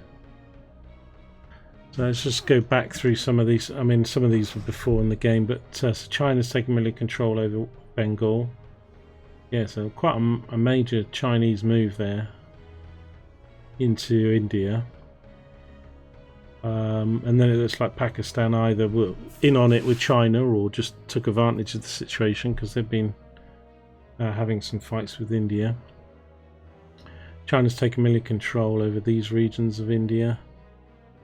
So let's just go back through some of these. I mean, some of these were before in the game, but so China's taking military control over Bengal. Yeah, so quite a major Chinese move there into India. And then it looks like Pakistan either were in on it with China or just took advantage of the situation because they've been having some fights with India. China's taken military control over these regions of India.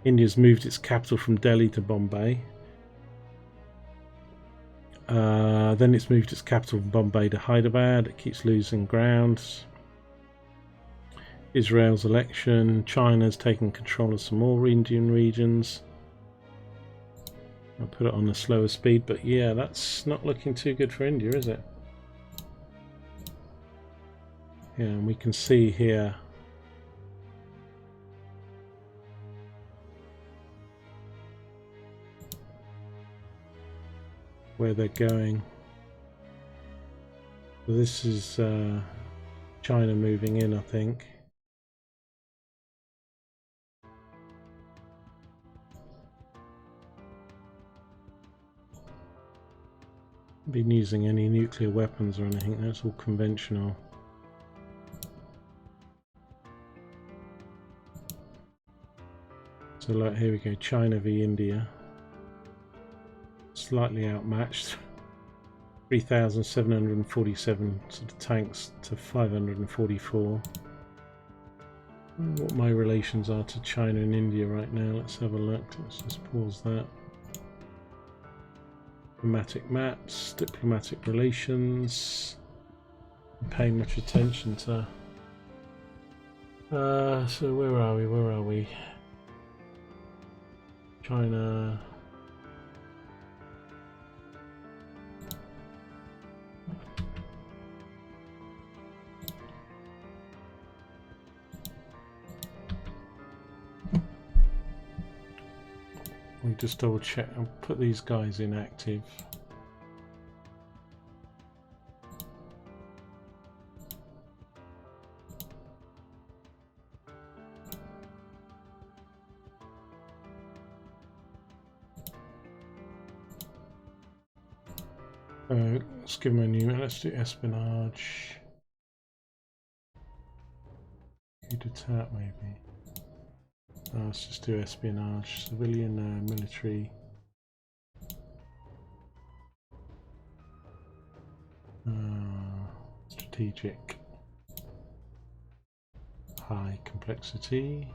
India's moved its capital from Delhi to Bombay. Then it's moved its capital from Bombay to Hyderabad. It keeps losing ground. Israel's election. China's taken control of some more Indian regions. I'll put it on a slower speed, but yeah, that's not looking too good for India, is it? Yeah, and we can see here where they're going. So this is China moving in, I think. Been using any nuclear weapons or anything, that's all conventional. So like here we go, China v India. Slightly outmatched. 3,747 sort of tanks to 544. What my relations are to China and India right now, let's have a look. Let's just pause that. Diplomatic maps, diplomatic relations. I'm paying much attention to. So where are we? Where are we? China. We just double check. I'll put these guys in active. Let's give them a new. Let's do espionage. Coup d'etat maybe. Let's just do espionage. Civilian, military. Strategic. High complexity.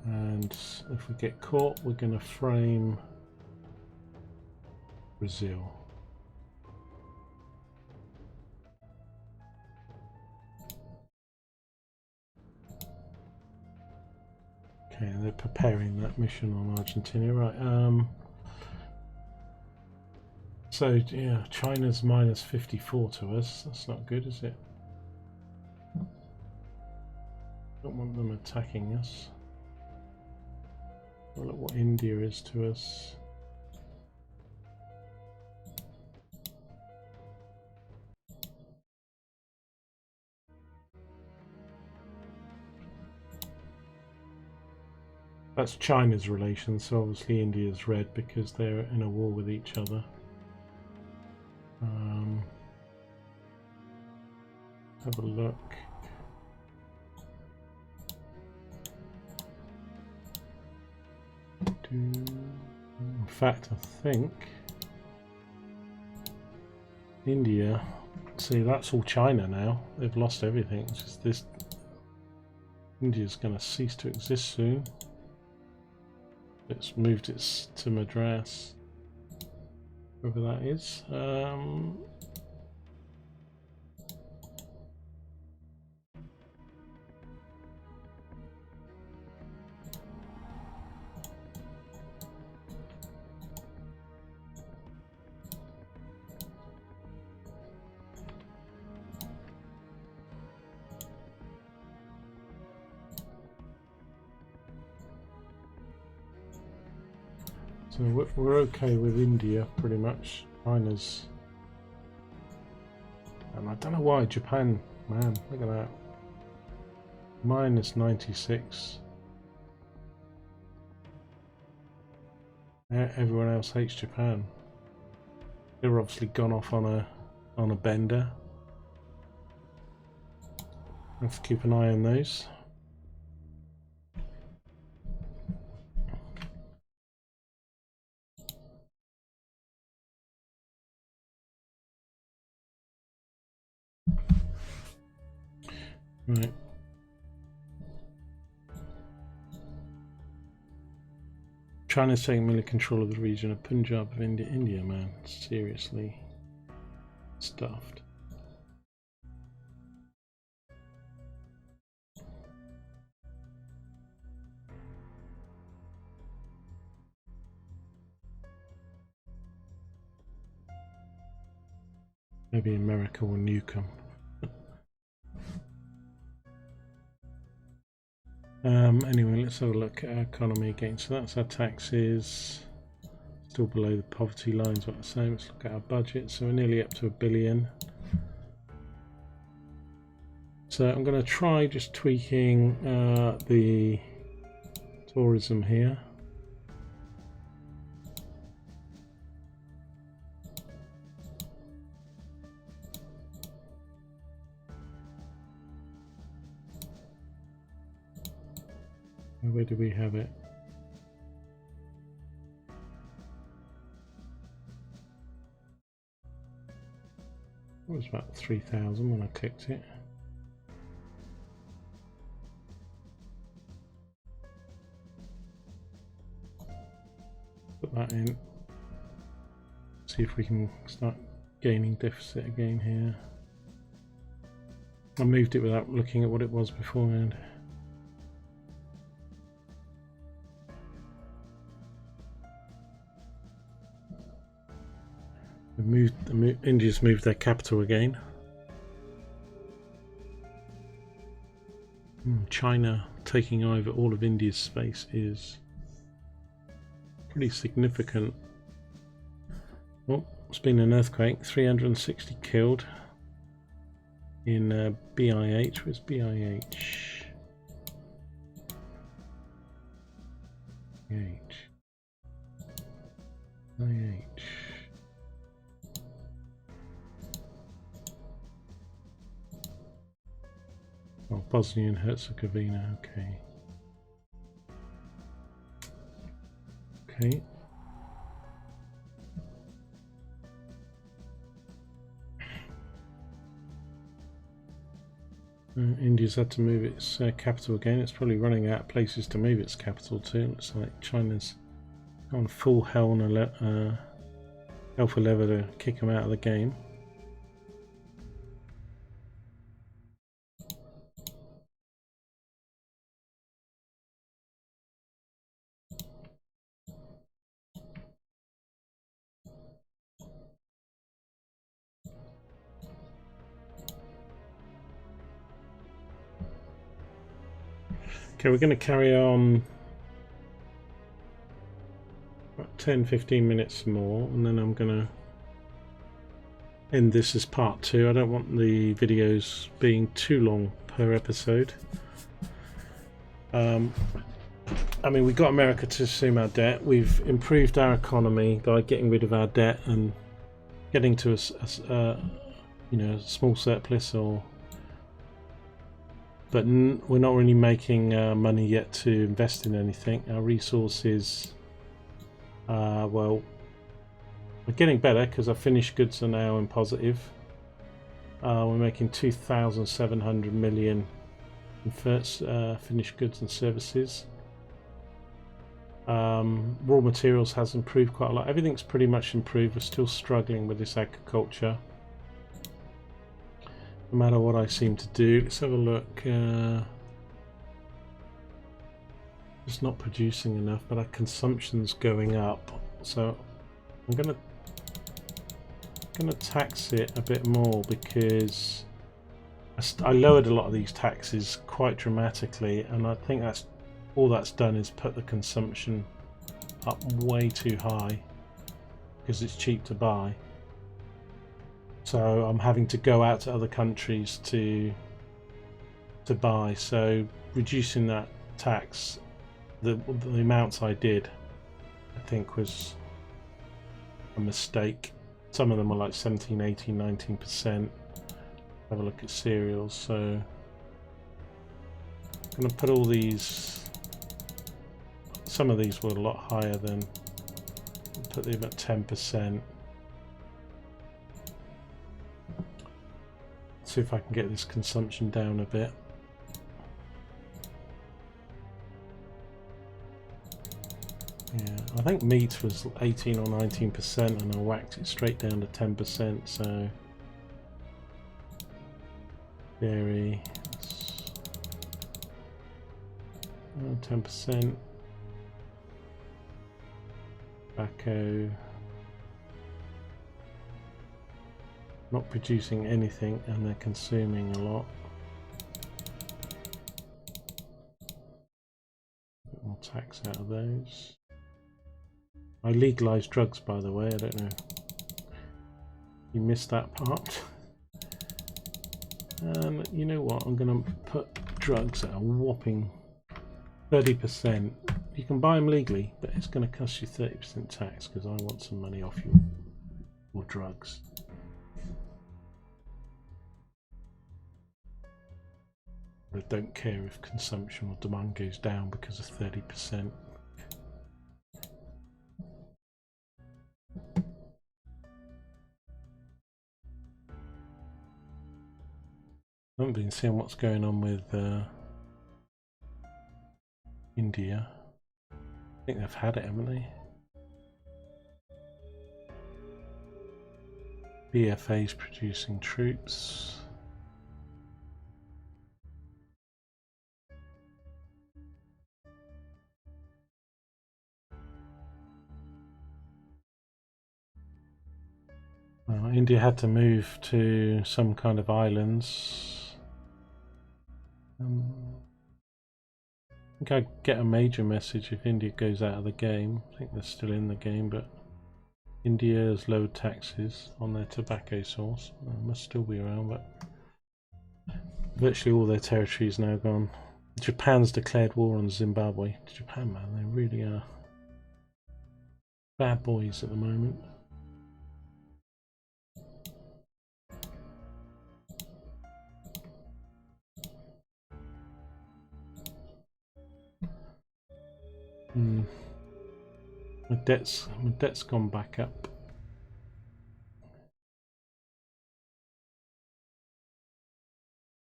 And if we get caught, we're going to frame Brazil. Okay, they're preparing that mission on Argentina, right? So yeah, China's minus 54 to us. That's not good, is it? Don't want them attacking us. Well, look what India is to us. That's China's relations, so obviously India's red because they're in a war with each other. Have a look. In fact, I think India, see, that's all China now. They've lost everything. It's just this. India's going to cease to exist soon. It's moved its to Madras, wherever that is. So we're okay with India pretty much. China's, and I don't know why Japan, man, look at that, minus 96. Everyone else hates Japan. They're obviously gone off on a bender. Have to keep an eye on those. Right. China's taking military control of the region of Punjab of India. India, man, seriously stuffed. Maybe America will nuke them. Anyway, let's have a look at our economy again. So that's our taxes, still below the poverty lines, what I'm saying. Let's look at our budget. So we're nearly up to $1 billion. So I'm going to try just tweaking the tourism here. Where do we have it? It was about 3,000 when I clicked it. Put that in. See if we can start gaining deficit again here. I moved it without looking at what it was beforehand. India's moved their capital again. China taking over all of India's space is pretty significant. Oh, it's been an earthquake. 360 killed in BIH. Where's BIH? BIH. Oh, Bosnia and Herzegovina, okay. Okay. India's had to move its capital again. It's probably running out of places to move its capital to. Looks like China's on full hell for leather to kick them out of the game. Okay, we're going to carry on about 10-15 minutes more, and then I'm going to end this as part 2. I don't want the videos being too long per episode. I mean, we got America to assume our debt. We've improved our economy by getting rid of our debt and getting to a small surplus, but we're not really making money yet to invest in anything. Our resources, well, we're getting better because our finished goods are now in positive. We're making 2,700 million in finished goods and services. Raw materials has improved quite a lot. Everything's pretty much improved. We're still struggling with this agriculture, no matter what I seem to do. Let's have a look. It's not producing enough, but our consumption's going up. So I'm gonna tax it a bit more because I lowered a lot of these taxes quite dramatically, and I think that's all that's done is put the consumption up way too high because it's cheap to buy. So I'm having to go out to other countries to buy. So reducing that tax, the amounts I did, I think was a mistake. Some of them are like 17, 18, 19%. Have a look at cereals. So I'm going to put all these, some of these were a lot higher than, put them at 10%. See if I can get this consumption down a bit. Yeah, I think meat was 18 or 19% and I whacked it straight down to 10%, so dairy 10%, tobacco, not producing anything and they're consuming a lot. A bit more tax out of those. I legalised drugs, by the way, I don't know. You missed that part. You know what, I'm going to put drugs at a whopping 30%. You can buy them legally, but it's going to cost you 30% tax because I want some money off your drugs. I don't care if consumption or demand goes down because of 30%. I haven't been seeing what's going on with India. I think they've had it, haven't they? BFA's producing troops. India had to move to some kind of islands. I think I get a major message if India goes out of the game. I think they're still in the game, but India has lowered taxes on their tobacco source. They must still be around, but virtually all their territory is now gone. Japan's declared war on Zimbabwe. Japan, man, they really are bad boys at the moment. My debt's gone back up.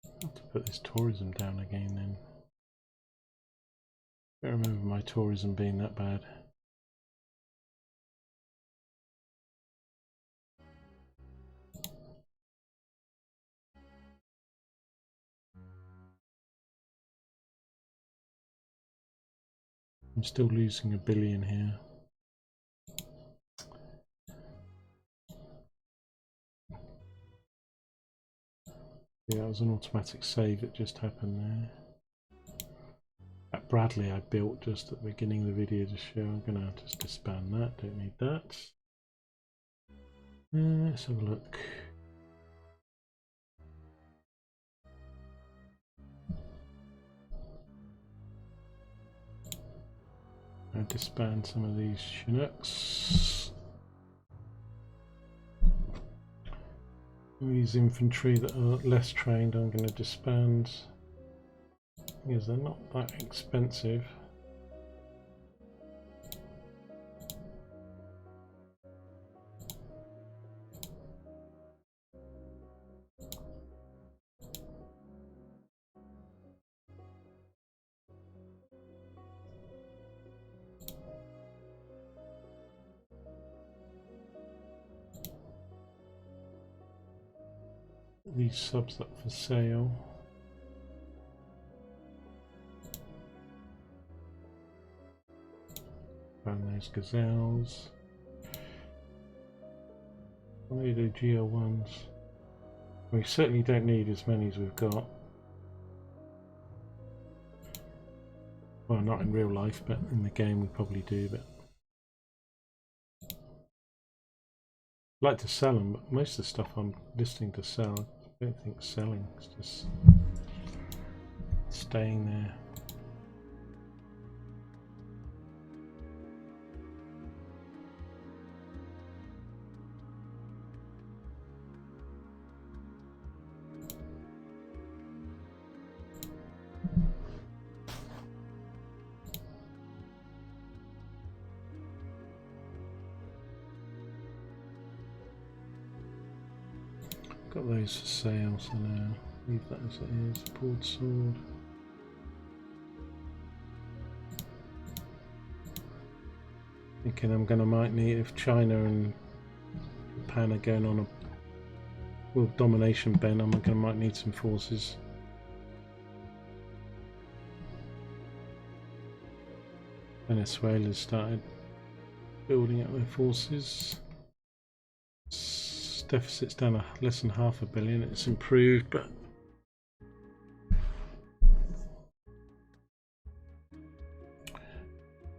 I have to put this tourism down again then. I don't remember my tourism being that bad. I'm still losing $1 billion here. Yeah, that was an automatic save that just happened there. That Bradley I built just at the beginning of the video to show. I'm going to just disband that, don't need that. Let's have a look. I'll disband some of these Chinooks. These infantry that are less trained I'm going to disband because they're not that expensive. These subs up for sale. Found those gazelles. What do they do, GL1s? We certainly don't need as many as we've got. Well, not in real life, but in the game we probably do. But like to sell them, but most of the stuff I'm listing to sell, I don't think selling. It's just staying there. Got those for sale, so now leave that as it is. Broadsword. Thinking I'm gonna might need, if China and Japan are going on a world domination bent, I'm gonna might need some forces. Venezuela's started building up their forces. Deficit's down to less than $500 million. It's improved, but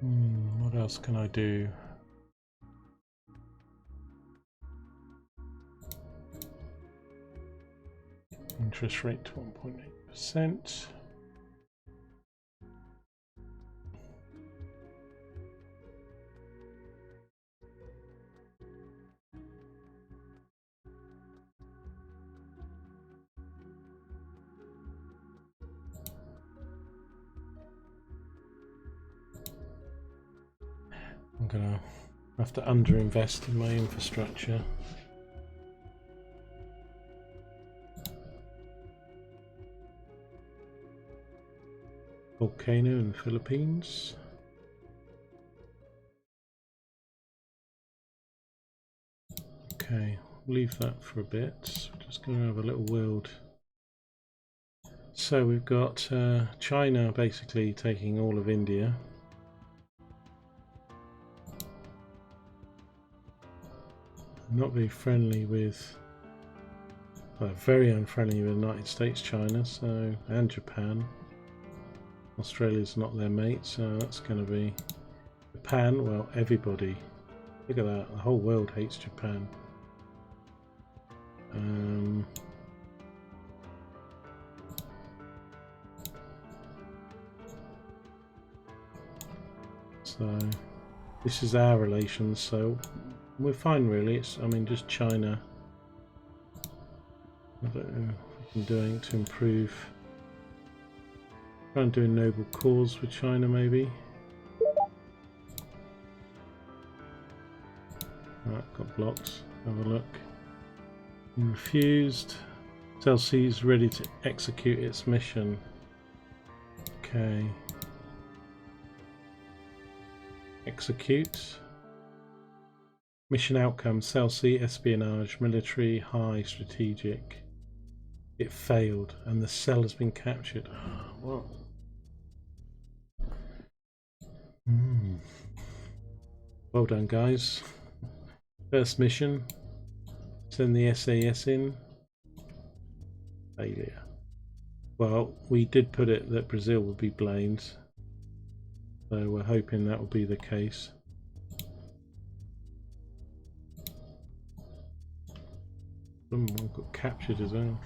what else can I do? Interest rate to 1.8%. I'm gonna have to underinvest in my infrastructure. Volcano in the Philippines. Okay, leave that for a bit. We're just going to have a little world. So we've got China basically taking all of India. Not very friendly with, very unfriendly with the United States, China, so, and Japan. Australia's not their mate, so that's going to be Japan. Well, everybody, look at that, the whole world hates Japan. So this is our relations, so we're fine really. It's, I mean, just China. I don't know if we can do anything to improve. Try and do a noble cause with China maybe. Right, got blocked. Have a look. Refused. SLC is ready to execute its mission. Okay. Execute. Mission outcome, Cell C, espionage, military, high, strategic. It failed and the cell has been captured. Whoa. Well done guys. First mission. Send the SAS in. Failure. Well, we did put it that Brazil would be blamed. So we're hoping that will be the case. One got captured as well.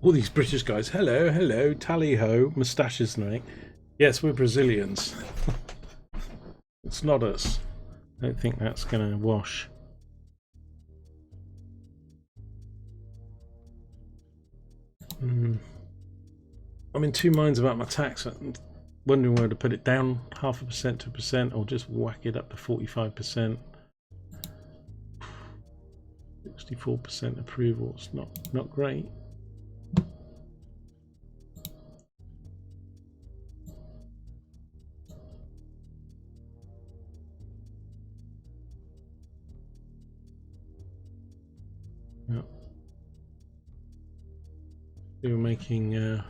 All these British guys, hello, hello, tally ho, moustaches, mate. Yes, we're Brazilians. It's not us. I don't think that's going to wash. I'm in two minds about my tax. I'm wondering whether to put it down 0.5% to 1% or just whack it up to 45%. 64% approval. It's not great. Yep. We were making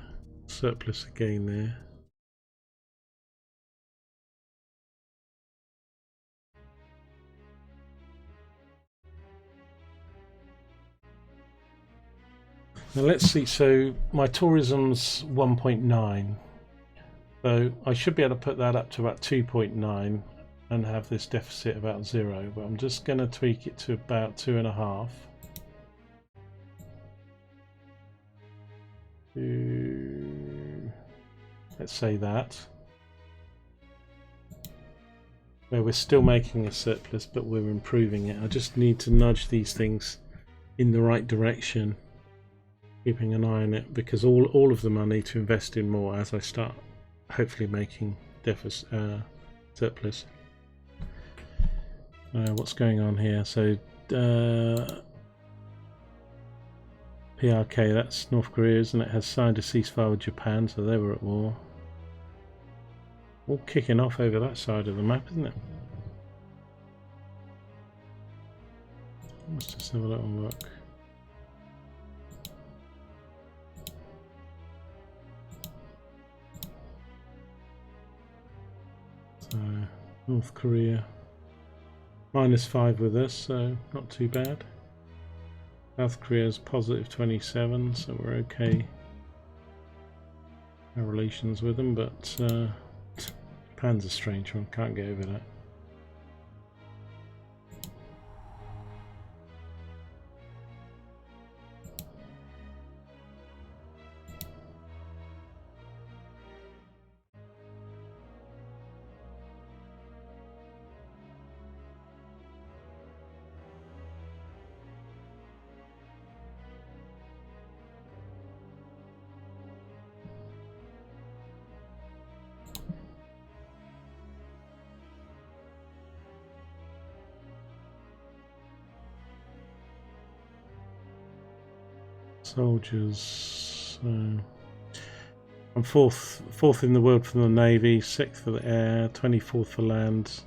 surplus again there. Now let's see, so my tourism's 1.9, so I should be able to put that up to about 2.9, and have this deficit about 0, but I'm just going to tweak it to about 2.5. Let's say that. Where we're still making a surplus, but we're improving it. I just need to nudge these things in the right direction, keeping an eye on it, because all of them I need to invest in more as I start hopefully making deficit surplus. What's going on here? So PRK, that's North Korea, isn't it? Has signed a ceasefire with Japan, so they were at war. All kicking off over that side of the map, isn't it? Let's just have a little look. So North Korea -5 with us, so not too bad. South Korea's +27, so we're okay. Our relations with them, but Japan's a strange one, can't get over that. Soldiers. I'm fourth in the world for the Navy, 6th for the air, 24th for land.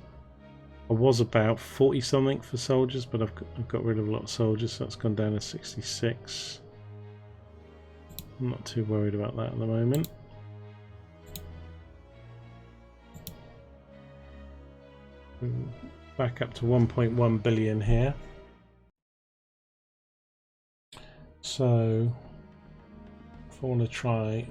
I was about 40 something for soldiers, but I've got rid of a lot of soldiers, so that's gone down to 66. I'm not too worried about that at the moment. Back up to 1.1 billion here. So if I want to try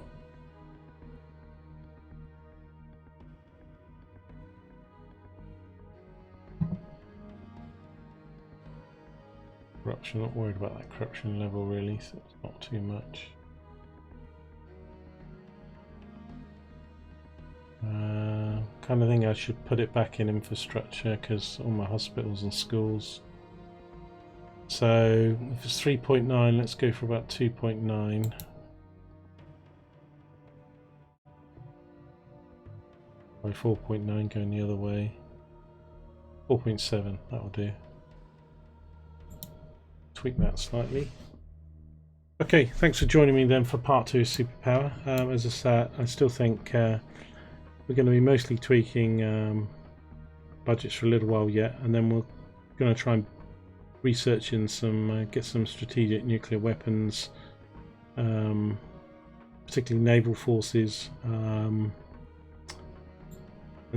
corruption, not worried about that corruption level really, so it's not too much. Kind of think I should put it back in infrastructure because all my hospitals and schools. So if it's 3.9, let's go for about 2.9. By 4.9 going the other way. 4.7, that'll do. Tweak that slightly. Okay, thanks for joining me then for part 2 of Superpower. As I said, I still think we're going to be mostly tweaking budgets for a little while yet, and then we're going to try and research in some, get some strategic nuclear weapons, particularly naval forces, and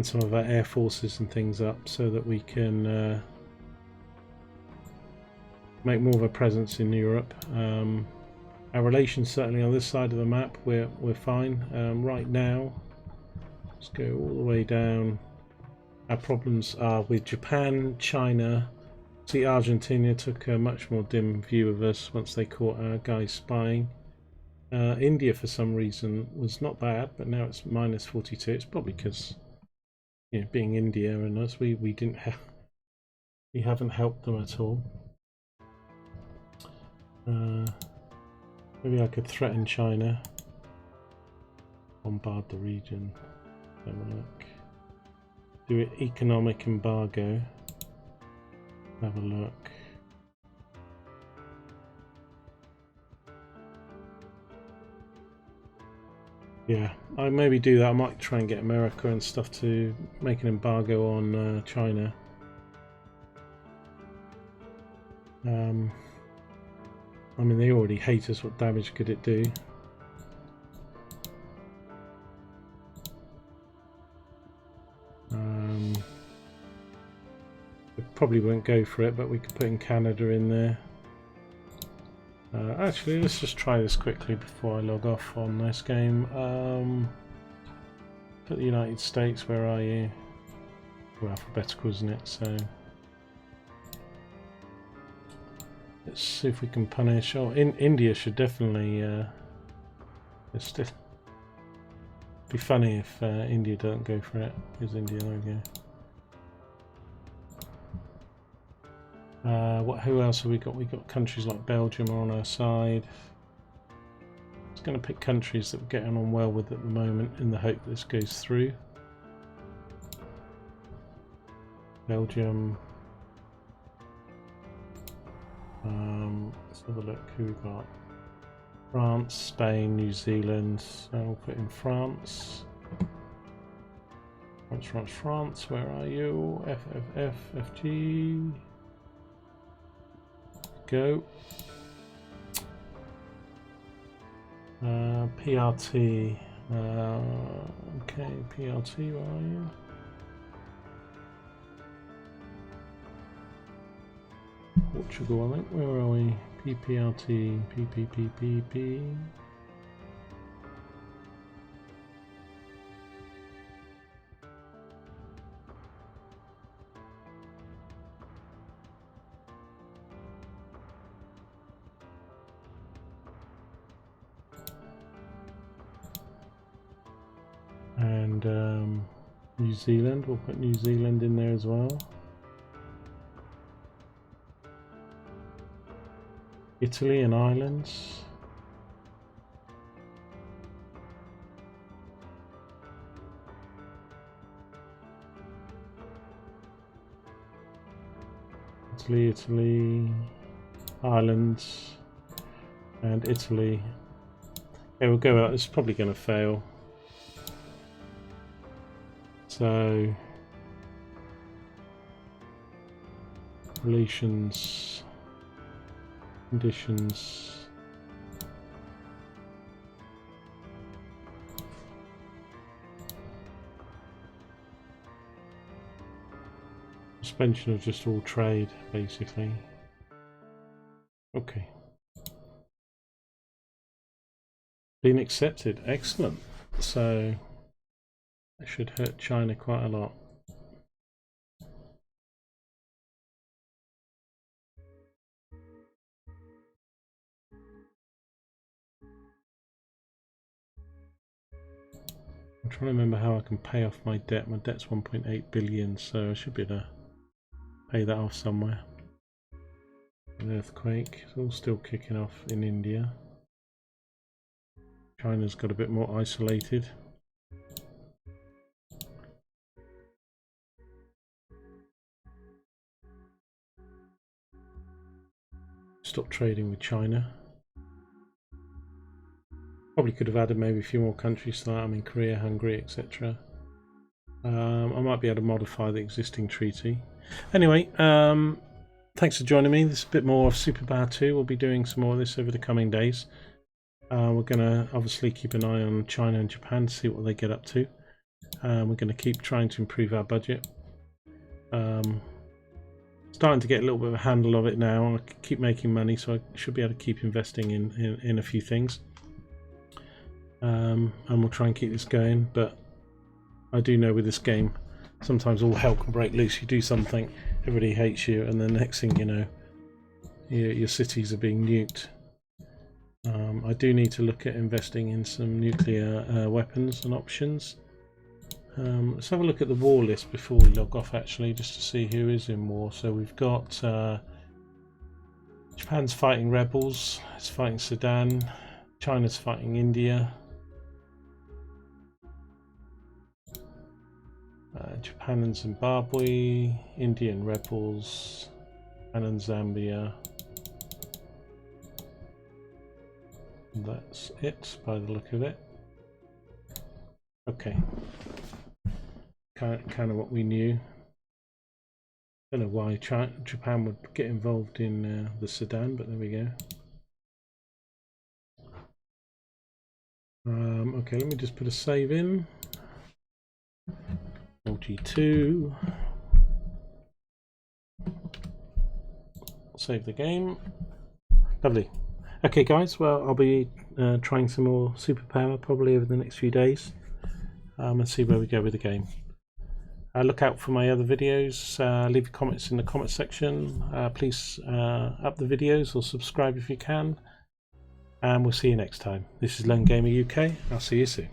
some of our air forces and things up, so that we can make more of a presence in Europe. Our relations certainly on this side of the map, we're fine. Right now, let's go all the way down. Our problems are with Japan, China. See, Argentina took a much more dim view of us once they caught our guys spying. India, for some reason, was not bad, but now it's -42. It's probably because, you know, being India and us, we haven't helped them at all. Maybe I could threaten China, bombard the region. Have a look. Do it economic embargo. Have a look. Yeah, I maybe do that. I might try and get America and stuff to make an embargo on China. I mean, they already hate us. What damage could it do? We probably won't go for it, but we could put in Canada in there. Actually, let's just try this quickly before I log off on this game. Put the United States, where are you? or alphabetical, isn't it? So let's see if we can punish. Oh, India should definitely. It's be funny if India don't go for it. Here's India, there we go. Who else have we got? We've got countries like Belgium are on our side. It's going to pick countries that we're getting on well with at the moment in the hope this goes through. Belgium. Let's have a look who we got. France, Spain, New Zealand. So we'll put in France. France. Where are you? FFG. Go. PRT. Okay, PRT, where are you? Portugal, I think. Where are we? PPRT, PPPPP. And New Zealand, we'll put New Zealand in there as well. Italy and Ireland. Italy, Ireland, and Italy. Okay, we'll go out. It's probably going to fail. So, relations, conditions. Suspension of just all trade, basically. Okay. Been accepted. Excellent. So that should hurt China quite a lot. I'm trying to remember how I can pay off my debt. My debt's 1.8 billion, so I should be able to pay that off somewhere. An earthquake. It's all still kicking off in India. China's got a bit more isolated. Stop trading with China. Probably could have added maybe a few more countries to that. I mean, Korea, Hungary, etc. I might be able to modify the existing treaty. Anyway, thanks for joining me. This is a bit more of SuperPower 2. We'll be doing some more of this over the coming days. We're going to obviously keep an eye on China and Japan to see what they get up to. We're going to keep trying to improve our budget. Starting to get a little bit of a handle of it now. I keep making money, so I should be able to keep investing in a few things. And we'll try and keep this going, but I do know with this game sometimes all hell can break loose. You do something, everybody hates you, and the next thing you know, your cities are being nuked. I do need to look at investing in some nuclear weapons and options. Let's have a look at the war list before we log off, actually, just to see who is in war. So we've got Japan's fighting rebels, it's fighting Sudan, China's fighting India, Japan and Zimbabwe, Indian rebels, Japan and Zambia. That's it by the look of it. Okay. Kind of what we knew. Don't know why Japan would get involved in the Sudan, but there we go. Okay, let me just put a save in. LG2. Save the game. Lovely. Okay, guys. Well, I'll be trying some more SuperPower probably over the next few days, and see where we go with the game. Look out for my other videos. Leave your comments in the comment section. Please up the videos or subscribe if you can. And we'll see you next time. This is Lone Gamer UK. I'll see you soon.